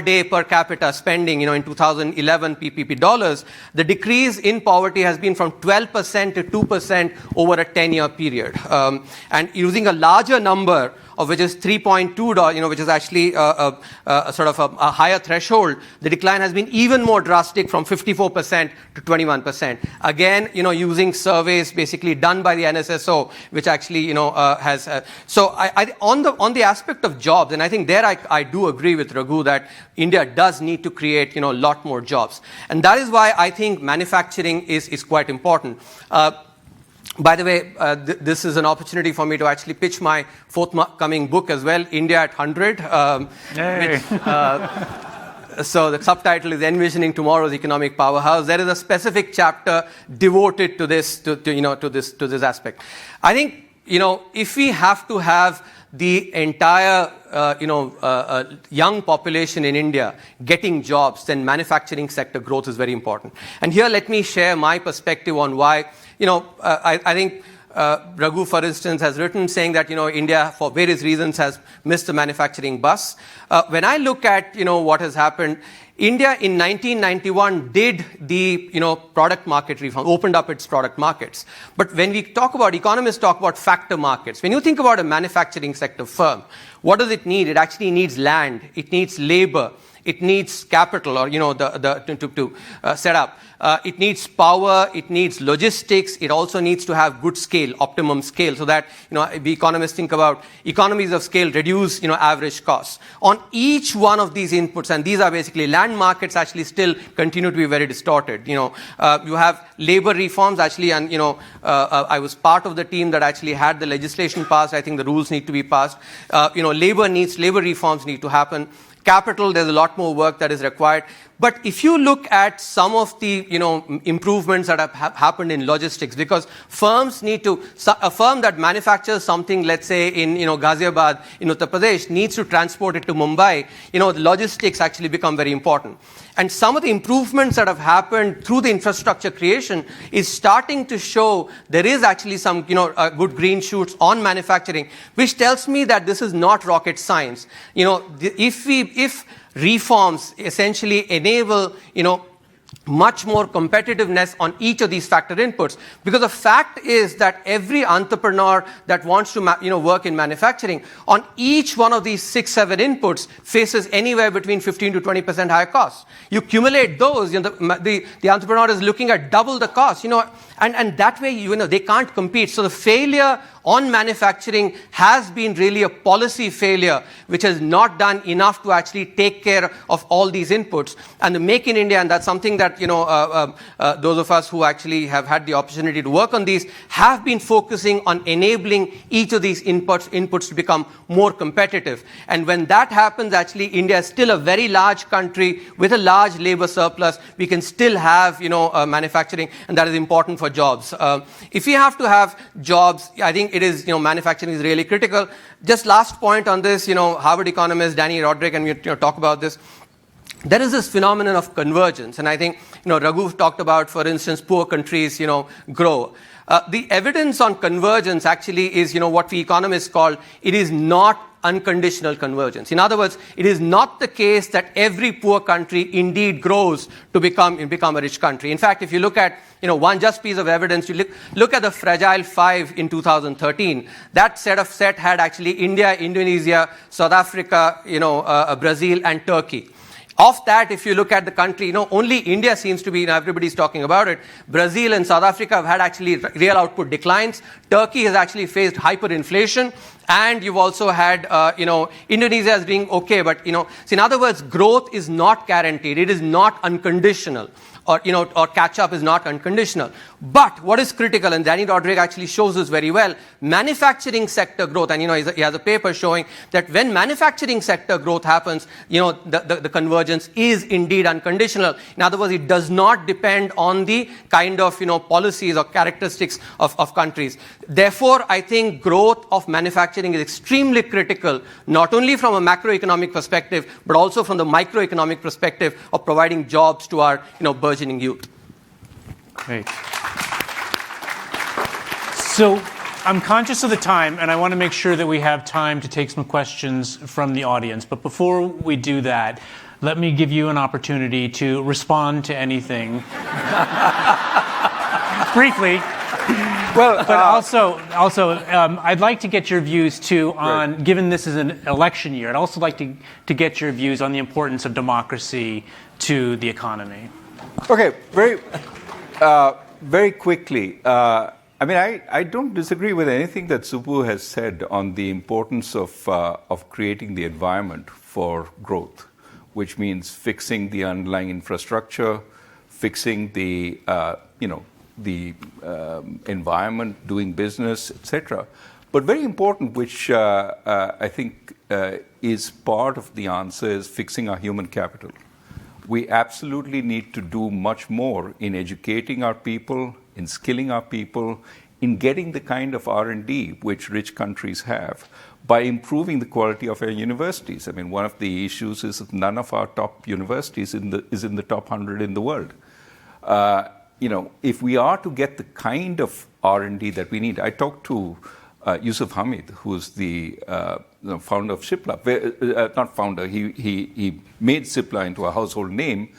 D: day per capita spending, in 2011 PPP dollars, the decrease in poverty has been from 12% to 2% over a 10-year period. And using a larger number, of which is $3.2, which is actually a sort of a higher threshold, the decline has been even more drastic from 54% to 21%. Again, using surveys basically done by the NSSO, which actually, has. So on the aspect of jobs, and I think there I do agree with Raghu that India does need to create, a lot more jobs. And that is why I think manufacturing is quite important. By the way, this is an opportunity for me to actually pitch my forthcoming book as well, India at 100. So the subtitle is Envisioning Tomorrow's Economic Powerhouse. There is a specific chapter devoted to this, to this aspect. I think, if we have to have the entire, young population in India getting jobs, then manufacturing sector growth is very important. And here, let me share my perspective on why. I think Raghu, for instance, has written saying that, India, for various reasons, has missed the manufacturing bus. When I look at, what has happened, India in 1991 did the, product market reform, opened up its product markets. But when we talk about, economists talk about factor markets. When you think about a manufacturing sector firm, what does it need? It actually needs land. It needs labor. It needs capital, or to set up. It needs power. It needs logistics. It also needs to have good scale, optimum scale, so that we economists think about economies of scale, reduce average costs on each one of these inputs. And these are basically land markets. Actually, still continue to be very distorted. You have labor reforms actually, and I was part of the team that actually had the legislation passed. I think the rules need to be passed. Labor reforms need to happen. Capital, there's a lot more work that is required. But if you look at some of the improvements that have happened in logistics, because firms need to, a firm that manufactures something, let's say in Ghaziabad in Uttar Pradesh, needs to transport it to Mumbai. Logistics actually become very important. And some of the improvements that have happened through the infrastructure creation is starting to show there is actually some good green shoots on manufacturing, which tells me that this is not rocket science. If reforms essentially enable much more competitiveness on each of these factor inputs. Because the fact is that every entrepreneur that wants to work in manufacturing, on each one of these 6-7 inputs faces anywhere between 15 to 20% higher costs. You accumulate those, the entrepreneur is looking at double the cost, and that way they can't compete. So the failure on manufacturing has been really a policy failure, which has not done enough to actually take care of all these inputs. And the Make in India, and that's something that those of us who actually have had the opportunity to work on these have been focusing on enabling each of these inputs to become more competitive. And when that happens, actually India is still a very large country with a large labor surplus. We can still have manufacturing, and that is important for jobs. If we have to have jobs, I think it is manufacturing is really critical. Just last point on this, Harvard economist Danny Roderick, and we talk about this. There is this phenomenon of convergence, and I think Raghu talked about, for instance, poor countries grow. The evidence on convergence actually is what we economists call, it is not unconditional convergence. In other words, it is not the case that every poor country indeed grows to become a rich country. In fact, if you look at one just piece of evidence, you look at the Fragile Five in 2013. That set had actually India, Indonesia, South Africa, Brazil, and Turkey. Of that, if you look at the country, only India seems to be, everybody's talking about it. Brazil and South Africa have had actually real output declines. Turkey has actually faced hyperinflation. And you've also had, Indonesia is doing okay. But, so in other words, growth is not guaranteed. It is not unconditional. Or catch-up is not unconditional. But what is critical, and Danny Roderick actually shows this very well, manufacturing sector growth, and he has a paper showing that when manufacturing sector growth happens, the convergence is indeed unconditional. In other words, it does not depend on the kind of policies or characteristics of countries. Therefore, I think growth of manufacturing is extremely critical, not only from a macroeconomic perspective, but also from the microeconomic perspective of providing jobs to our burgeoning youth.
B: Great. So I'm conscious of the time, and I want to make sure that we have time to take some questions from the audience. But before we do that, let me give you an opportunity to respond to anything briefly.
C: Well,
B: but also, I'd like to get your views too on, right, given this is an election year, I'd also like to get your views on the importance of democracy to the economy.
C: Okay, very quickly. I don't disagree with anything that Subbu has said on the importance of creating the environment for growth, which means fixing the underlying infrastructure, fixing the environment, doing business, etc. But very important, which I think is part of the answer, is fixing our human capital. We absolutely need to do much more in educating our people, in skilling our people, in getting the kind of R&D which rich countries have, by improving the quality of our universities. One of the issues is that none of our top universities is in the top 100 in the world. If we are to get the kind of R&D that we need, I talked to Yusuf Hamid, who's the founder of Cipla. Not founder, he made Cipla into a household name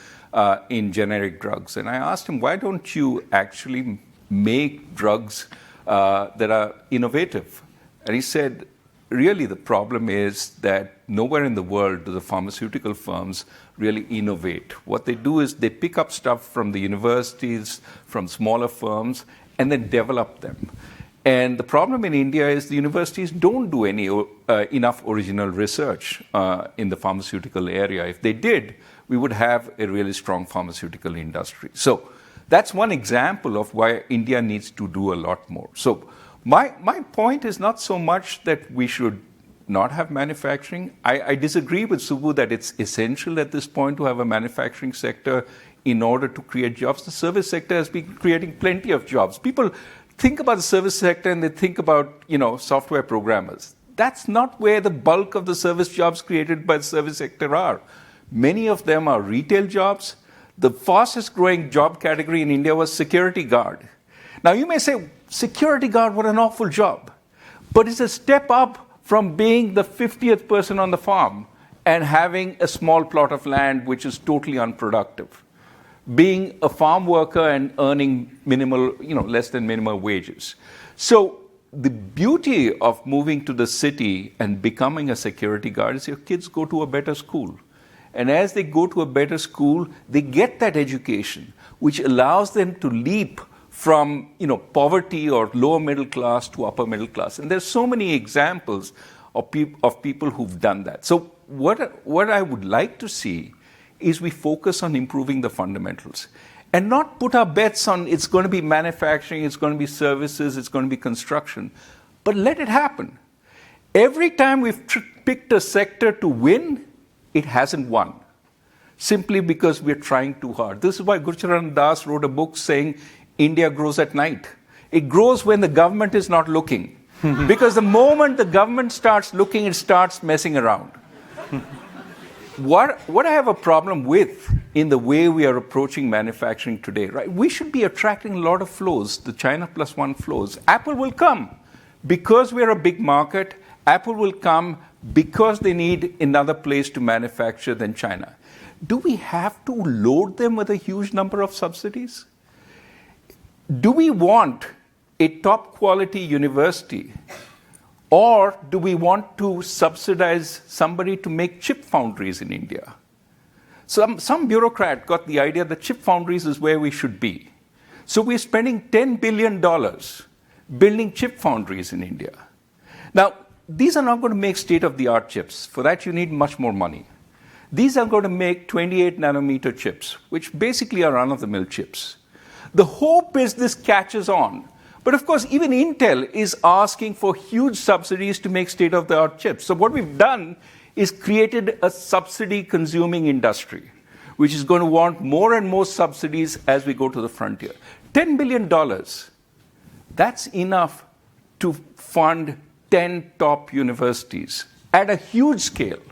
C: in generic drugs. And I asked him, why don't you actually make drugs that are innovative? And he said, really the problem is that nowhere in the world do the pharmaceutical firms really innovate. What they do is they pick up stuff from the universities, from smaller firms, and then develop them. And the problem in India is the universities don't do enough original research in the pharmaceutical area. If they did, we would have a really strong pharmaceutical industry. So that's one example of why India needs to do a lot more. So my point is not so much that we should not have manufacturing. I disagree with Subbu that it's essential at this point to have a manufacturing sector in order to create jobs. The service sector has been creating plenty of jobs. People think about the service sector and they think about, software programmers. That's not where the bulk of the service jobs created by the service sector are. Many of them are retail jobs. The fastest growing job category in India was security guard. Now you may say, security guard, what an awful job. But it's a step up from being the 50th person on the farm and having a small plot of land which is totally unproductive. Being a farm worker and earning minimal, less than minimum wages. So the beauty of moving to the city and becoming a security guard is your kids go to a better school. And as they go to a better school, they get that education, which allows them to leap from poverty or lower middle class to upper middle class. And there's so many examples of people who've done that. So what I would like to see is we focus on improving the fundamentals and not put our bets on it's going to be manufacturing, it's going to be services, it's going to be construction, but let it happen. Every time we've picked a sector to win, it hasn't won, simply because we're trying too hard. This is why Gurcharan Das wrote a book saying India grows at night. It grows when the government is not looking. Because the moment the government starts looking, it starts messing around. What I have a problem with in the way we are approaching manufacturing today, right? We should be attracting a lot of flows, the China plus one flows. Apple will come because we're a big market. Apple will come because they need another place to manufacture than China. Do we have to load them with a huge number of subsidies? Do we want a top quality university, or do we want to subsidize somebody to make chip foundries in India? Some bureaucrat got the idea that chip foundries is where we should be. So we're spending $10 billion building chip foundries in India. Now, these are not going to make state-of-the-art chips. For that, you need much more money. These are going to make 28 nanometer chips, which basically are run-of-the-mill chips. The hope is this catches on. But of course, even Intel is asking for huge subsidies to make state-of-the-art chips. So what we've done is created a subsidy-consuming industry, which is going to want more and more subsidies as we go to the frontier. $10 billion, that's enough to fund 10 top universities at a huge scale,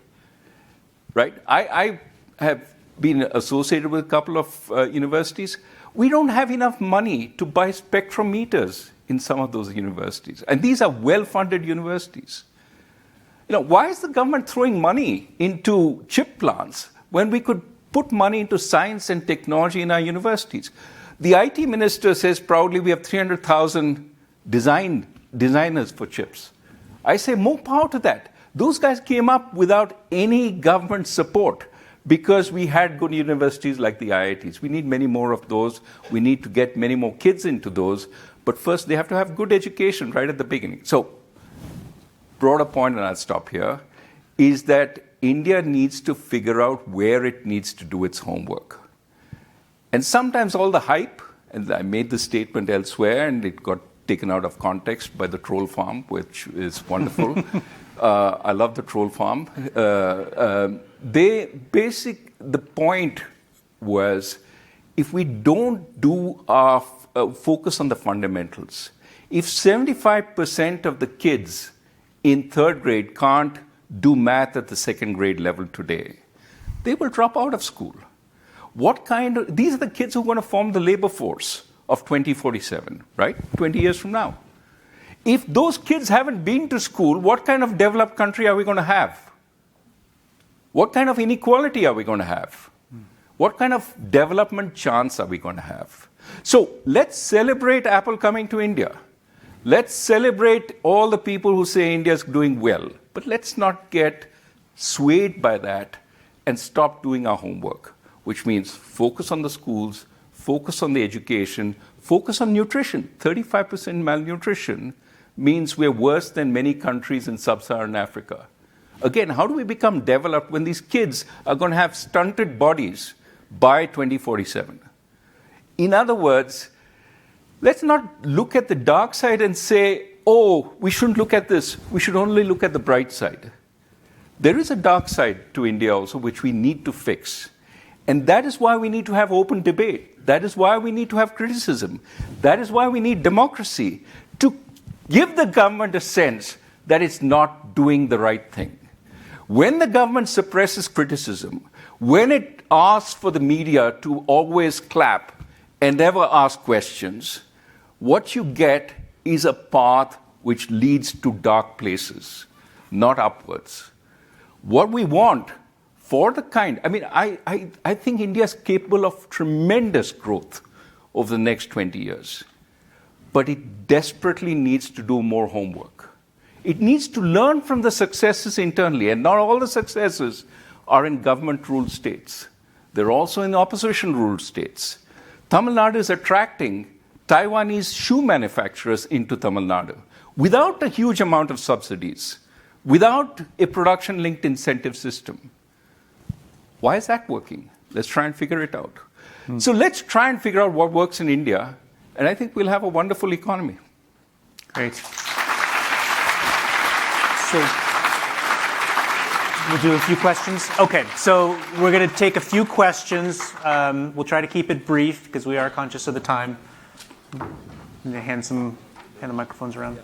C: right? I have been associated with a couple of universities. We don't have enough money to buy spectrometers in some of those universities. And these are well-funded universities. Why is the government throwing money into chip plants when we could put money into science and technology in our universities? The IT minister says proudly we have 300,000 designers for chips. I say more power to that. Those guys came up without any government support because we had good universities like the IITs. We need many more of those. We need to get many more kids into those. But first, they have to have good education right at the beginning. So, broader point, and I'll stop here, is that India needs to figure out where it needs to do its homework. And sometimes all the hype, and I made the statement elsewhere, and it got taken out of context by the troll farm, which is wonderful. I love the troll farm. The point was, if we don't do our focus on the fundamentals, if 75% of the kids in third grade can't do math at the second grade level today, they will drop out of school. These are the kids who are going to form the labor force of 2047, right? 20 years from now. If those kids haven't been to school, what kind of developed country are we going to have? What kind of inequality are we going to have? What kind of development chance are we going to have? So let's celebrate Apple coming to India. Let's celebrate all the people who say India is doing well. But let's not get swayed by that and stop doing our homework, which means focus on the schools, focus on the education, focus on nutrition. 35% malnutrition means we're worse than many countries in sub-Saharan Africa. Again, how do we become developed when these kids are going to have stunted bodies by 2047? In other words, let's not look at the dark side and say, oh, we shouldn't look at this. We should only look at the bright side. There is a dark side to India also, which we need to fix. And that is why we need to have open debate. That is why we need to have criticism. That is why we need democracy, to give the government a sense that it's not doing the right thing. When the government suppresses criticism, when it asks for the media to always clap and never ask questions, what you get is a path which leads to dark places, not upwards. What we want for the kind, I think India is capable of tremendous growth over the next 20 years, but it desperately needs to do more homework. It needs to learn from the successes internally, and not all the successes are in government-ruled states. They're also in opposition-ruled states. Tamil Nadu is attracting Taiwanese shoe manufacturers into Tamil Nadu without a huge amount of subsidies, without a production-linked incentive system. Why is that working? Let's try and figure it out. So let's try and figure out what works in India, and I think we'll have a wonderful economy.
B: Great. So we'll do a few questions. Okay, so we're going to take a few questions. We'll try to keep it brief because we are conscious of the time. I'm going to hand the microphones around.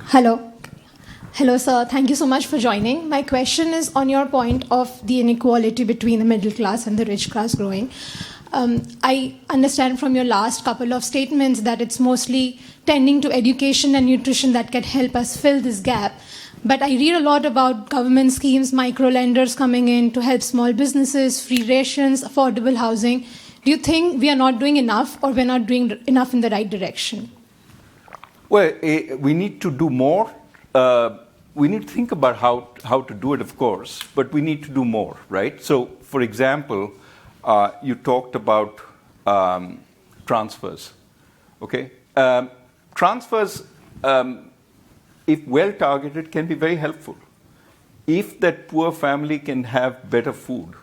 E: Hello. Hello, sir. Thank you so much for joining. My question is on your point of the inequality between the middle class and the rich class growing. I understand from your last couple of statements that it's mostly tending to education and nutrition that can help us fill this gap. But I read a lot about government schemes, micro-lenders coming in to help small businesses, free rations, affordable housing. Do you think we are not doing enough, or we're not doing enough in the right direction?
C: Well, we need to do more. We need to think about how to do it, of course, but we need to do more, right? So, for example, you talked about transfers, okay? Transfers, if well targeted, can be very helpful. If that poor family can have better food,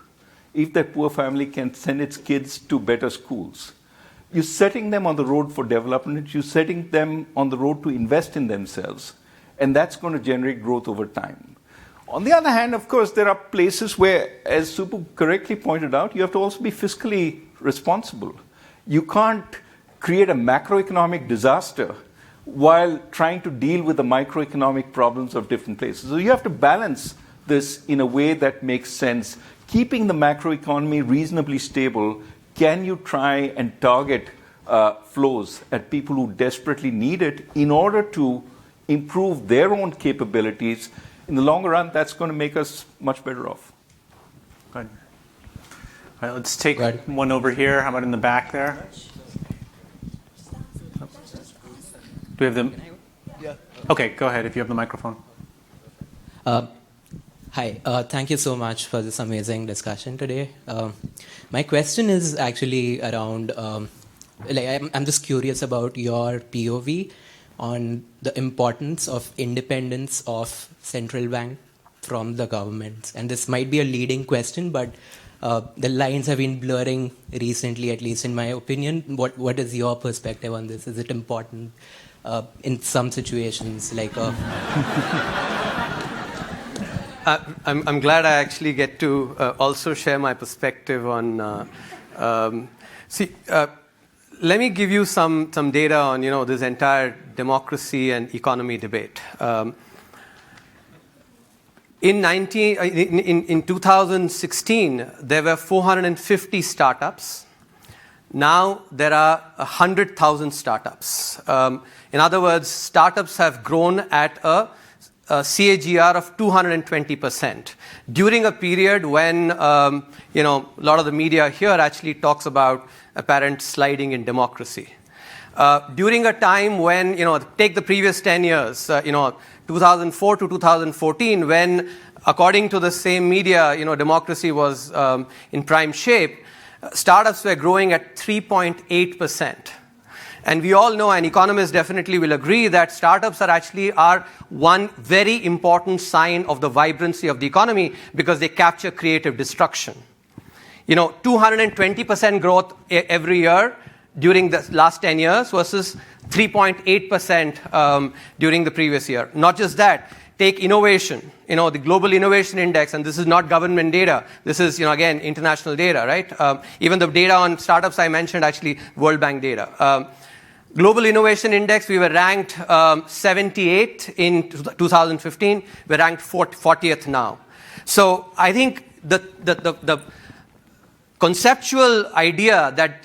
C: if that poor family can send its kids to better schools, you're setting them on the road for development, you're setting them on the road to invest in themselves, and that's going to generate growth over time. On the other hand, of course, there are places where, as Subbu correctly pointed out, you have to also be fiscally responsible. You can't create a macroeconomic disaster while trying to deal with the microeconomic problems of different places. So you have to balance this in a way that makes sense. Keeping the macroeconomy reasonably stable, can you try and target flows at people who desperately need it in order to improve their own capabilities? In the long run, that's going to make us much better off.
B: Good. All right, let's take one over here. How about in the back there? Do we have them? Yeah. Okay, go ahead if you have the microphone.
F: Hi, thank you so much for this amazing discussion today. My question is actually around, I'm just curious about your POV on the importance of independence of central bank from the government. And this might be a leading question, but the lines have been blurring recently, at least in my opinion. What is your perspective on this? Is it important in some situations?
D: I'm glad I actually get to also share my perspective on. Let me give you some data on this entire democracy and economy debate. In 2016, there were 450 startups. Now there are 100,000 startups. In other words, startups have grown at a CAGR of 220% during a period when a lot of the media here actually talks about apparent sliding in democracy. During a time when take the previous 10 years, 2004 to 2014, when according to the same media, democracy was in prime shape, startups were growing at 3.8%. And we all know, and economists definitely will agree, that startups are one very important sign of the vibrancy of the economy because they capture creative destruction. 220% growth every year during the last 10 years versus 3.8% during the previous year. Not just that, take innovation, the Global Innovation Index, and this is not government data. This is, again, international data, right? Even the data on startups I mentioned, actually, World Bank data. Global Innovation Index, we were ranked 78 in 2015. We're ranked 40th now. So I think the conceptual idea that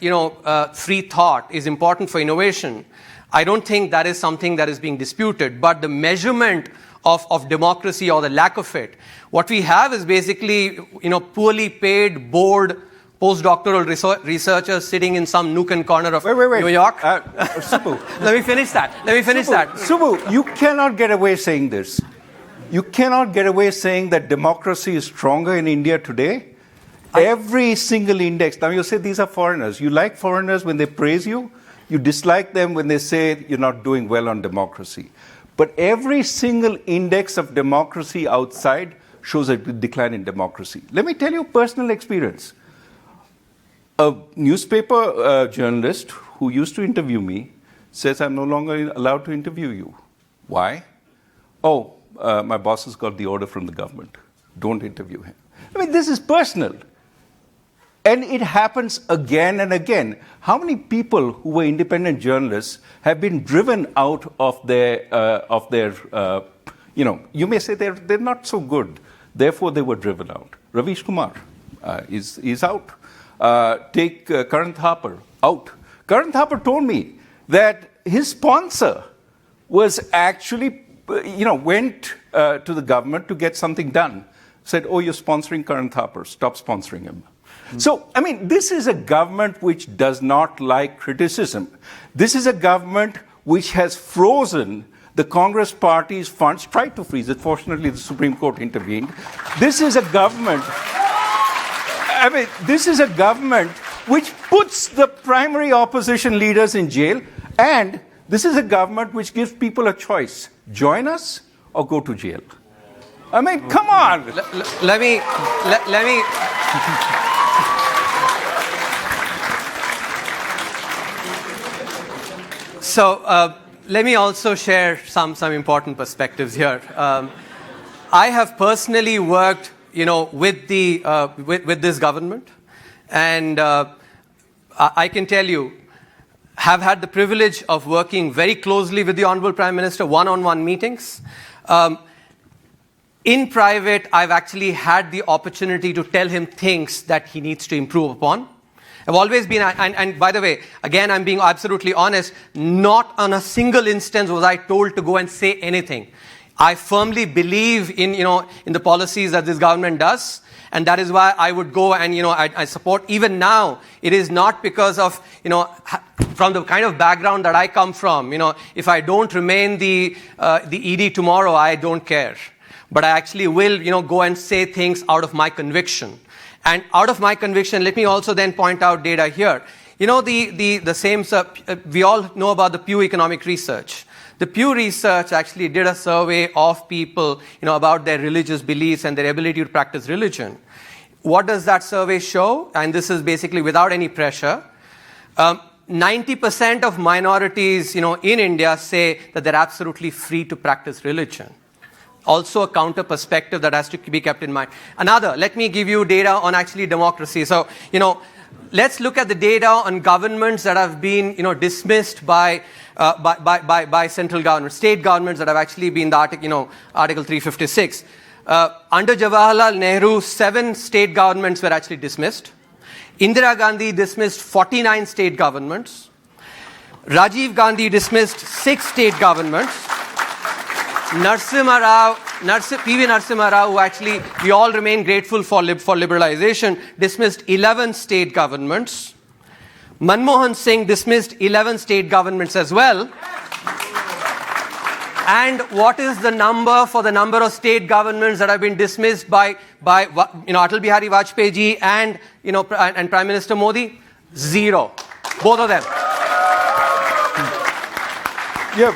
D: free thought is important for innovation, I don't think that is something that is being disputed. But the measurement of democracy or the lack of it, what we have is basically poorly paid, bored postdoctoral researchers sitting in some nook and corner of New York.
C: Subbu.
D: Let me finish that.
C: Subbu, you cannot get away saying this. You cannot get away saying that democracy is stronger in India today. Every single index. Now you say these are foreigners. You like foreigners when they praise you. You dislike them when they say you're not doing well on democracy. But every single index of democracy outside shows a decline in democracy. Let me tell you a personal experience. A newspaper journalist who used to interview me says, I'm no longer allowed to interview you. Why? Oh, my boss has got the order from the government. Don't interview him. I mean, this is personal. And it happens again and again. How many people who were independent journalists have been driven out of their you may say they're not so good, therefore they were driven out. Ravish Kumar is out. Take Karan Thapar, out. Karan Thapar told me that his sponsor was actually, went to the government to get something done. Said, oh, you're sponsoring Karan Thapar, stop sponsoring him. So, I mean, this is a government which does not like criticism. This is a government which has frozen the Congress party's funds, tried to freeze it. Fortunately, the Supreme Court intervened. This is a government which puts the primary opposition leaders in jail, and this is a government which gives people a choice: join us or go to jail. I mean, come on.
D: Let me. So let me also share some important perspectives here. I have personally worked, with this government, and I can tell you, have had the privilege of working very closely with the Honorable Prime Minister, one-on-one meetings. In private, I've actually had the opportunity to tell him things that he needs to improve upon. I've always been, and by the way, again, I'm being absolutely honest, not on a single instance was I told to go and say anything. I firmly believe in the policies that this government does, and that is why I would go and, I support. Even now, it is not because of, from the kind of background that I come from, if I don't remain the ED tomorrow, I don't care. But I actually will, go and say things out of my conviction. And out of my conviction, let me also then point out data here. The same, we all know about the Pew Economic Research. The Pew Research actually did a survey of people, about their religious beliefs and their ability to practice religion. What does that survey show? And this is basically without any pressure. 90% of minorities, in India say that they're absolutely free to practice religion. Also a counter perspective that has to be kept in mind. Another, let me give you data on actually democracy. So, let's look at the data on governments that have been, dismissed by central government, state governments that have actually been the Article 356. Under Jawaharlal Nehru, 7 state governments were actually dismissed. Indira Gandhi dismissed 49 state governments. Rajiv Gandhi dismissed 6 state governments. PV Narasimha Rao, who actually we all remain grateful for liberalization, dismissed 11 state governments. Manmohan Singh dismissed 11 state governments as well. And what is the number for the number of state governments that have been dismissed by Atal Bihari Vajpayee ji and and Prime Minister Modi? 0. Both of them.
C: Yeah.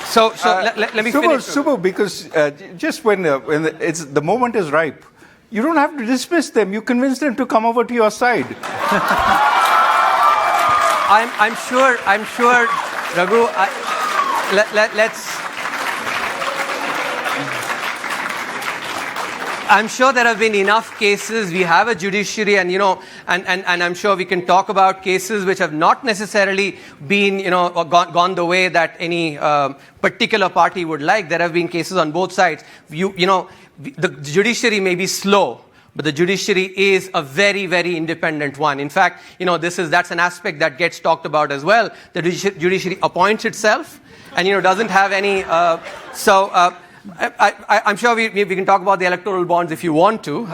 D: So let me finish.
C: Subbu, because just when the moment is ripe, you don't have to dismiss them. You convince them to come over to your side.
D: I'm sure Raghu, let's. I'm sure there have been enough cases. We have a judiciary, and and I'm sure we can talk about cases which have not necessarily been, gone the way that any particular party would like. There have been cases on both sides. The judiciary may be slow, but the judiciary is a very, very independent one. In fact, that's an aspect that gets talked about as well. The judiciary appoints itself, and doesn't have any. I'm sure we can talk about the electoral bonds if you want to,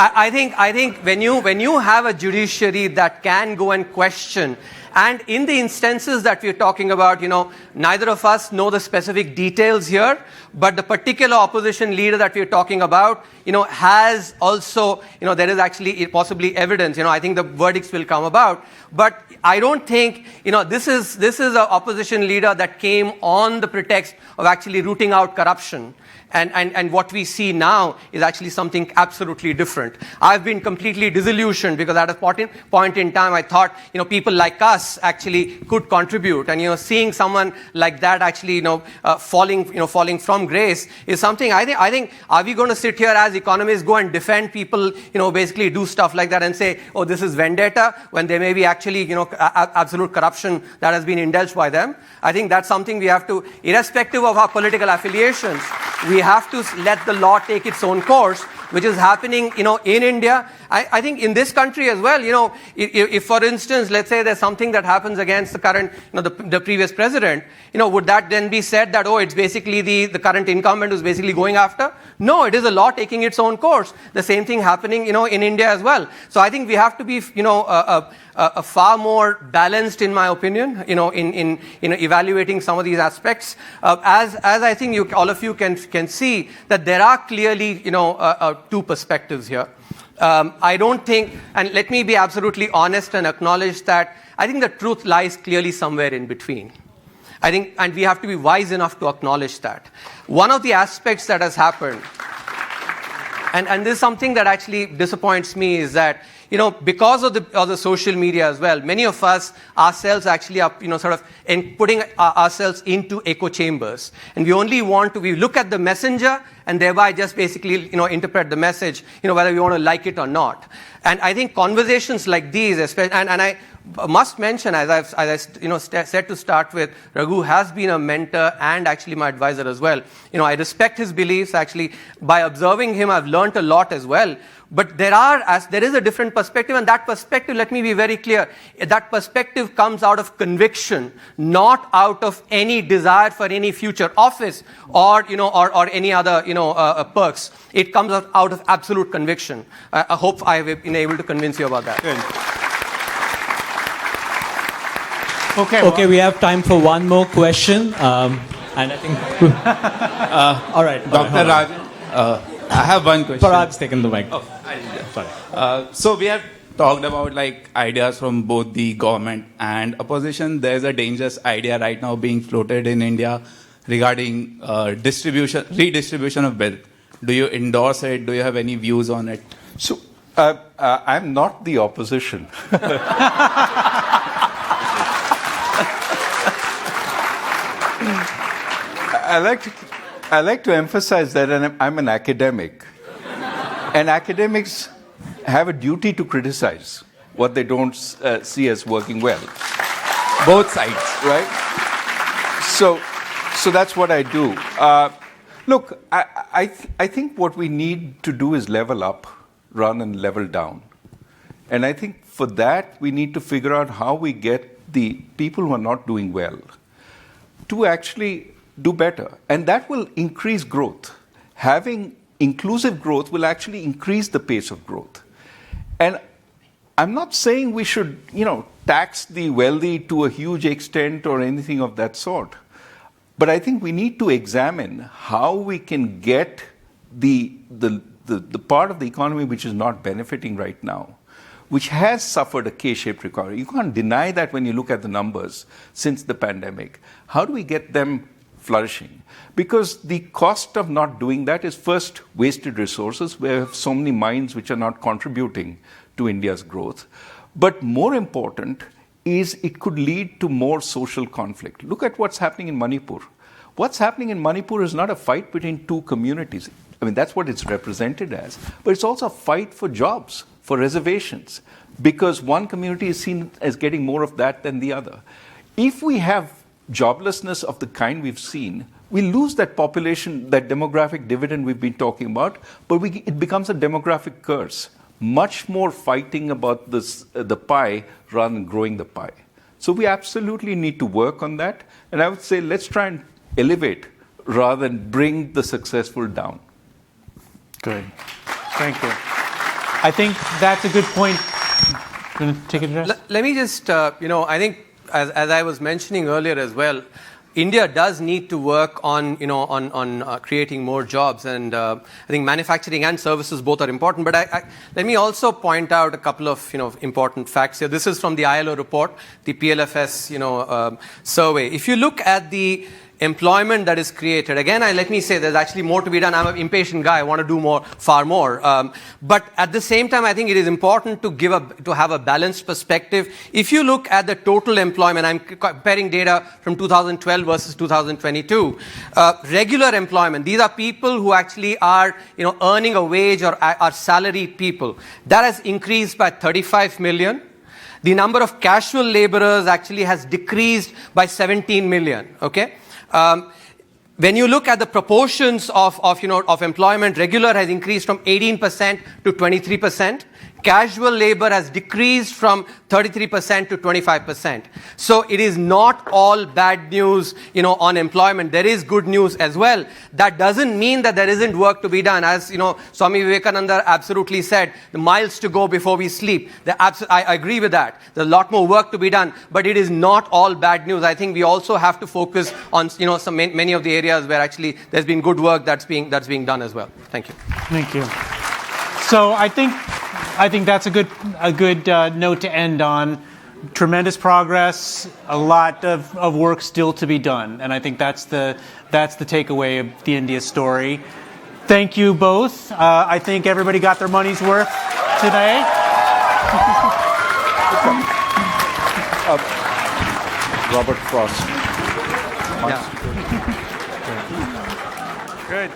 D: I think when you have a judiciary that can go and question, and in the instances that we're talking about, neither of us know the specific details here, but the particular opposition leader that we're talking about, has also, there is actually possibly evidence. I think the verdicts will come about, but I don't think, this is an opposition leader that came on the pretext of actually rooting out corruption. And what we see now is actually something absolutely different. I've been completely disillusioned because at a point in time I thought, people like us actually could contribute. And, seeing someone like that actually, falling from grace is something I think, are we going to sit here as economists, go and defend people, basically do stuff like that and say, oh, this is vendetta, when there may be actually, absolute corruption that has been indulged by them? I think that's something we have to, irrespective of our political affiliations, we have to let the law take its own course, which is happening, in India. I think in this country as well, if for instance, let's say there's something that happens against the current, the previous president, would that then be said that, oh, it's basically the current incumbent who's basically going after? No, it is a law taking its own course. The same thing happening, in India as well. So I think we have to be, a far more balanced, in my opinion, in evaluating some of these aspects. As I think all of you can see that there are clearly, two perspectives here. I don't think, and let me be absolutely honest and acknowledge that I think the truth lies clearly somewhere in between. I think, and we have to be wise enough to acknowledge that. One of the aspects that has happened, and this is something that actually disappoints me, is that, because of the social media as well, many of us ourselves actually are, sort of putting ourselves into echo chambers. And we only we look at the messenger and thereby just basically, interpret the message, whether we want to like it or not. And I think conversations like these, especially, and I must mention, as I said to start with, Raghu has been a mentor and actually my advisor as well. I respect his beliefs. Actually, by observing him, I've learned a lot as well. But there is a different perspective, and that perspective, let me be very clear, that perspective comes out of conviction, not out of any desire for any future office or any other perks. It comes out of absolute conviction. I hope I have been able to convince you about that.
C: Good.
A: Okay, we have time for one more question, and I think. All right,
G: Dr. Rajan, I have one question.
A: Parag's taken the mic.
G: Oh, sorry. So we have talked about ideas from both the government and opposition. There's a dangerous idea right now being floated in India regarding redistribution of wealth. Do you endorse it? Do you have any views on it?
C: So I'm not the opposition. I like to emphasize that I'm an academic, and academics have a duty to criticize what they don't see as working well. Both sides, right? So that's what I do. Look, I think what we need to do is level up rather than level down. And I think for that, we need to figure out how we get the people who are not doing well to actually do better. And that will increase growth. Having inclusive growth will actually increase the pace of growth. And I'm not saying we should, tax the wealthy to a huge extent or anything of that sort. But I think we need to examine how we can get the part of the economy which is not benefiting right now, which has suffered a K-shaped recovery. You can't deny that when you look at the numbers since the pandemic. How do we get them flourishing? Because the cost of not doing that is first wasted resources. We have so many minds which are not contributing to India's growth. But more important is it could lead to more social conflict. Look at what's happening in Manipur. What's happening in Manipur is not a fight between two communities. I mean, that's what it's represented as. But it's also a fight for jobs, for reservations, because one community is seen as getting more of that than the other. If we have joblessness of the kind we've seen, we lose that population, that demographic dividend we've been talking about, but it becomes a demographic curse. Much more fighting about the pie rather than growing the pie. So we absolutely need to work on that. And I would say let's try and elevate rather than bring the successful down.
B: Good. Thank you. I think that's a good point. Going to take it, Rajan?
D: Let me just, I think as I was mentioning earlier as well, India does need to work on creating more jobs, and I think manufacturing and services both are important. But let me also point out a couple of important facts here. This is from the ILO report, the PLFS survey. If you look at the employment that is created, again, let me say there's actually more to be done. I'm an impatient guy. I want to do more, far more. But at the same time, I think it is important to have a balanced perspective. If you look at the total employment, I'm comparing data from 2012 versus 2022. Regular employment, these are people who actually are earning a wage or are salaried people. That has increased by 35 million. The number of casual laborers actually has decreased by 17 million. Okay. When you look at the proportions of employment, regular has increased from 18% to 23%. Casual labor has decreased from 33% to 25%. So it is not all bad news, on employment. There is good news as well. That doesn't mean that there isn't work to be done. As Swami Vivekananda absolutely said, the miles to go before we sleep. I agree with that. There's a lot more work to be done, but it is not all bad news. I think we also have to focus on many of the areas where actually there's been good work that's being done as well. Thank you.
B: Thank you. So I think that's a good note to end on. Tremendous progress, a lot of work still to be done, and I think that's the takeaway of the India story. Thank you both. I think everybody got their money's worth today.
C: Robert Frost.
B: Yeah. Good.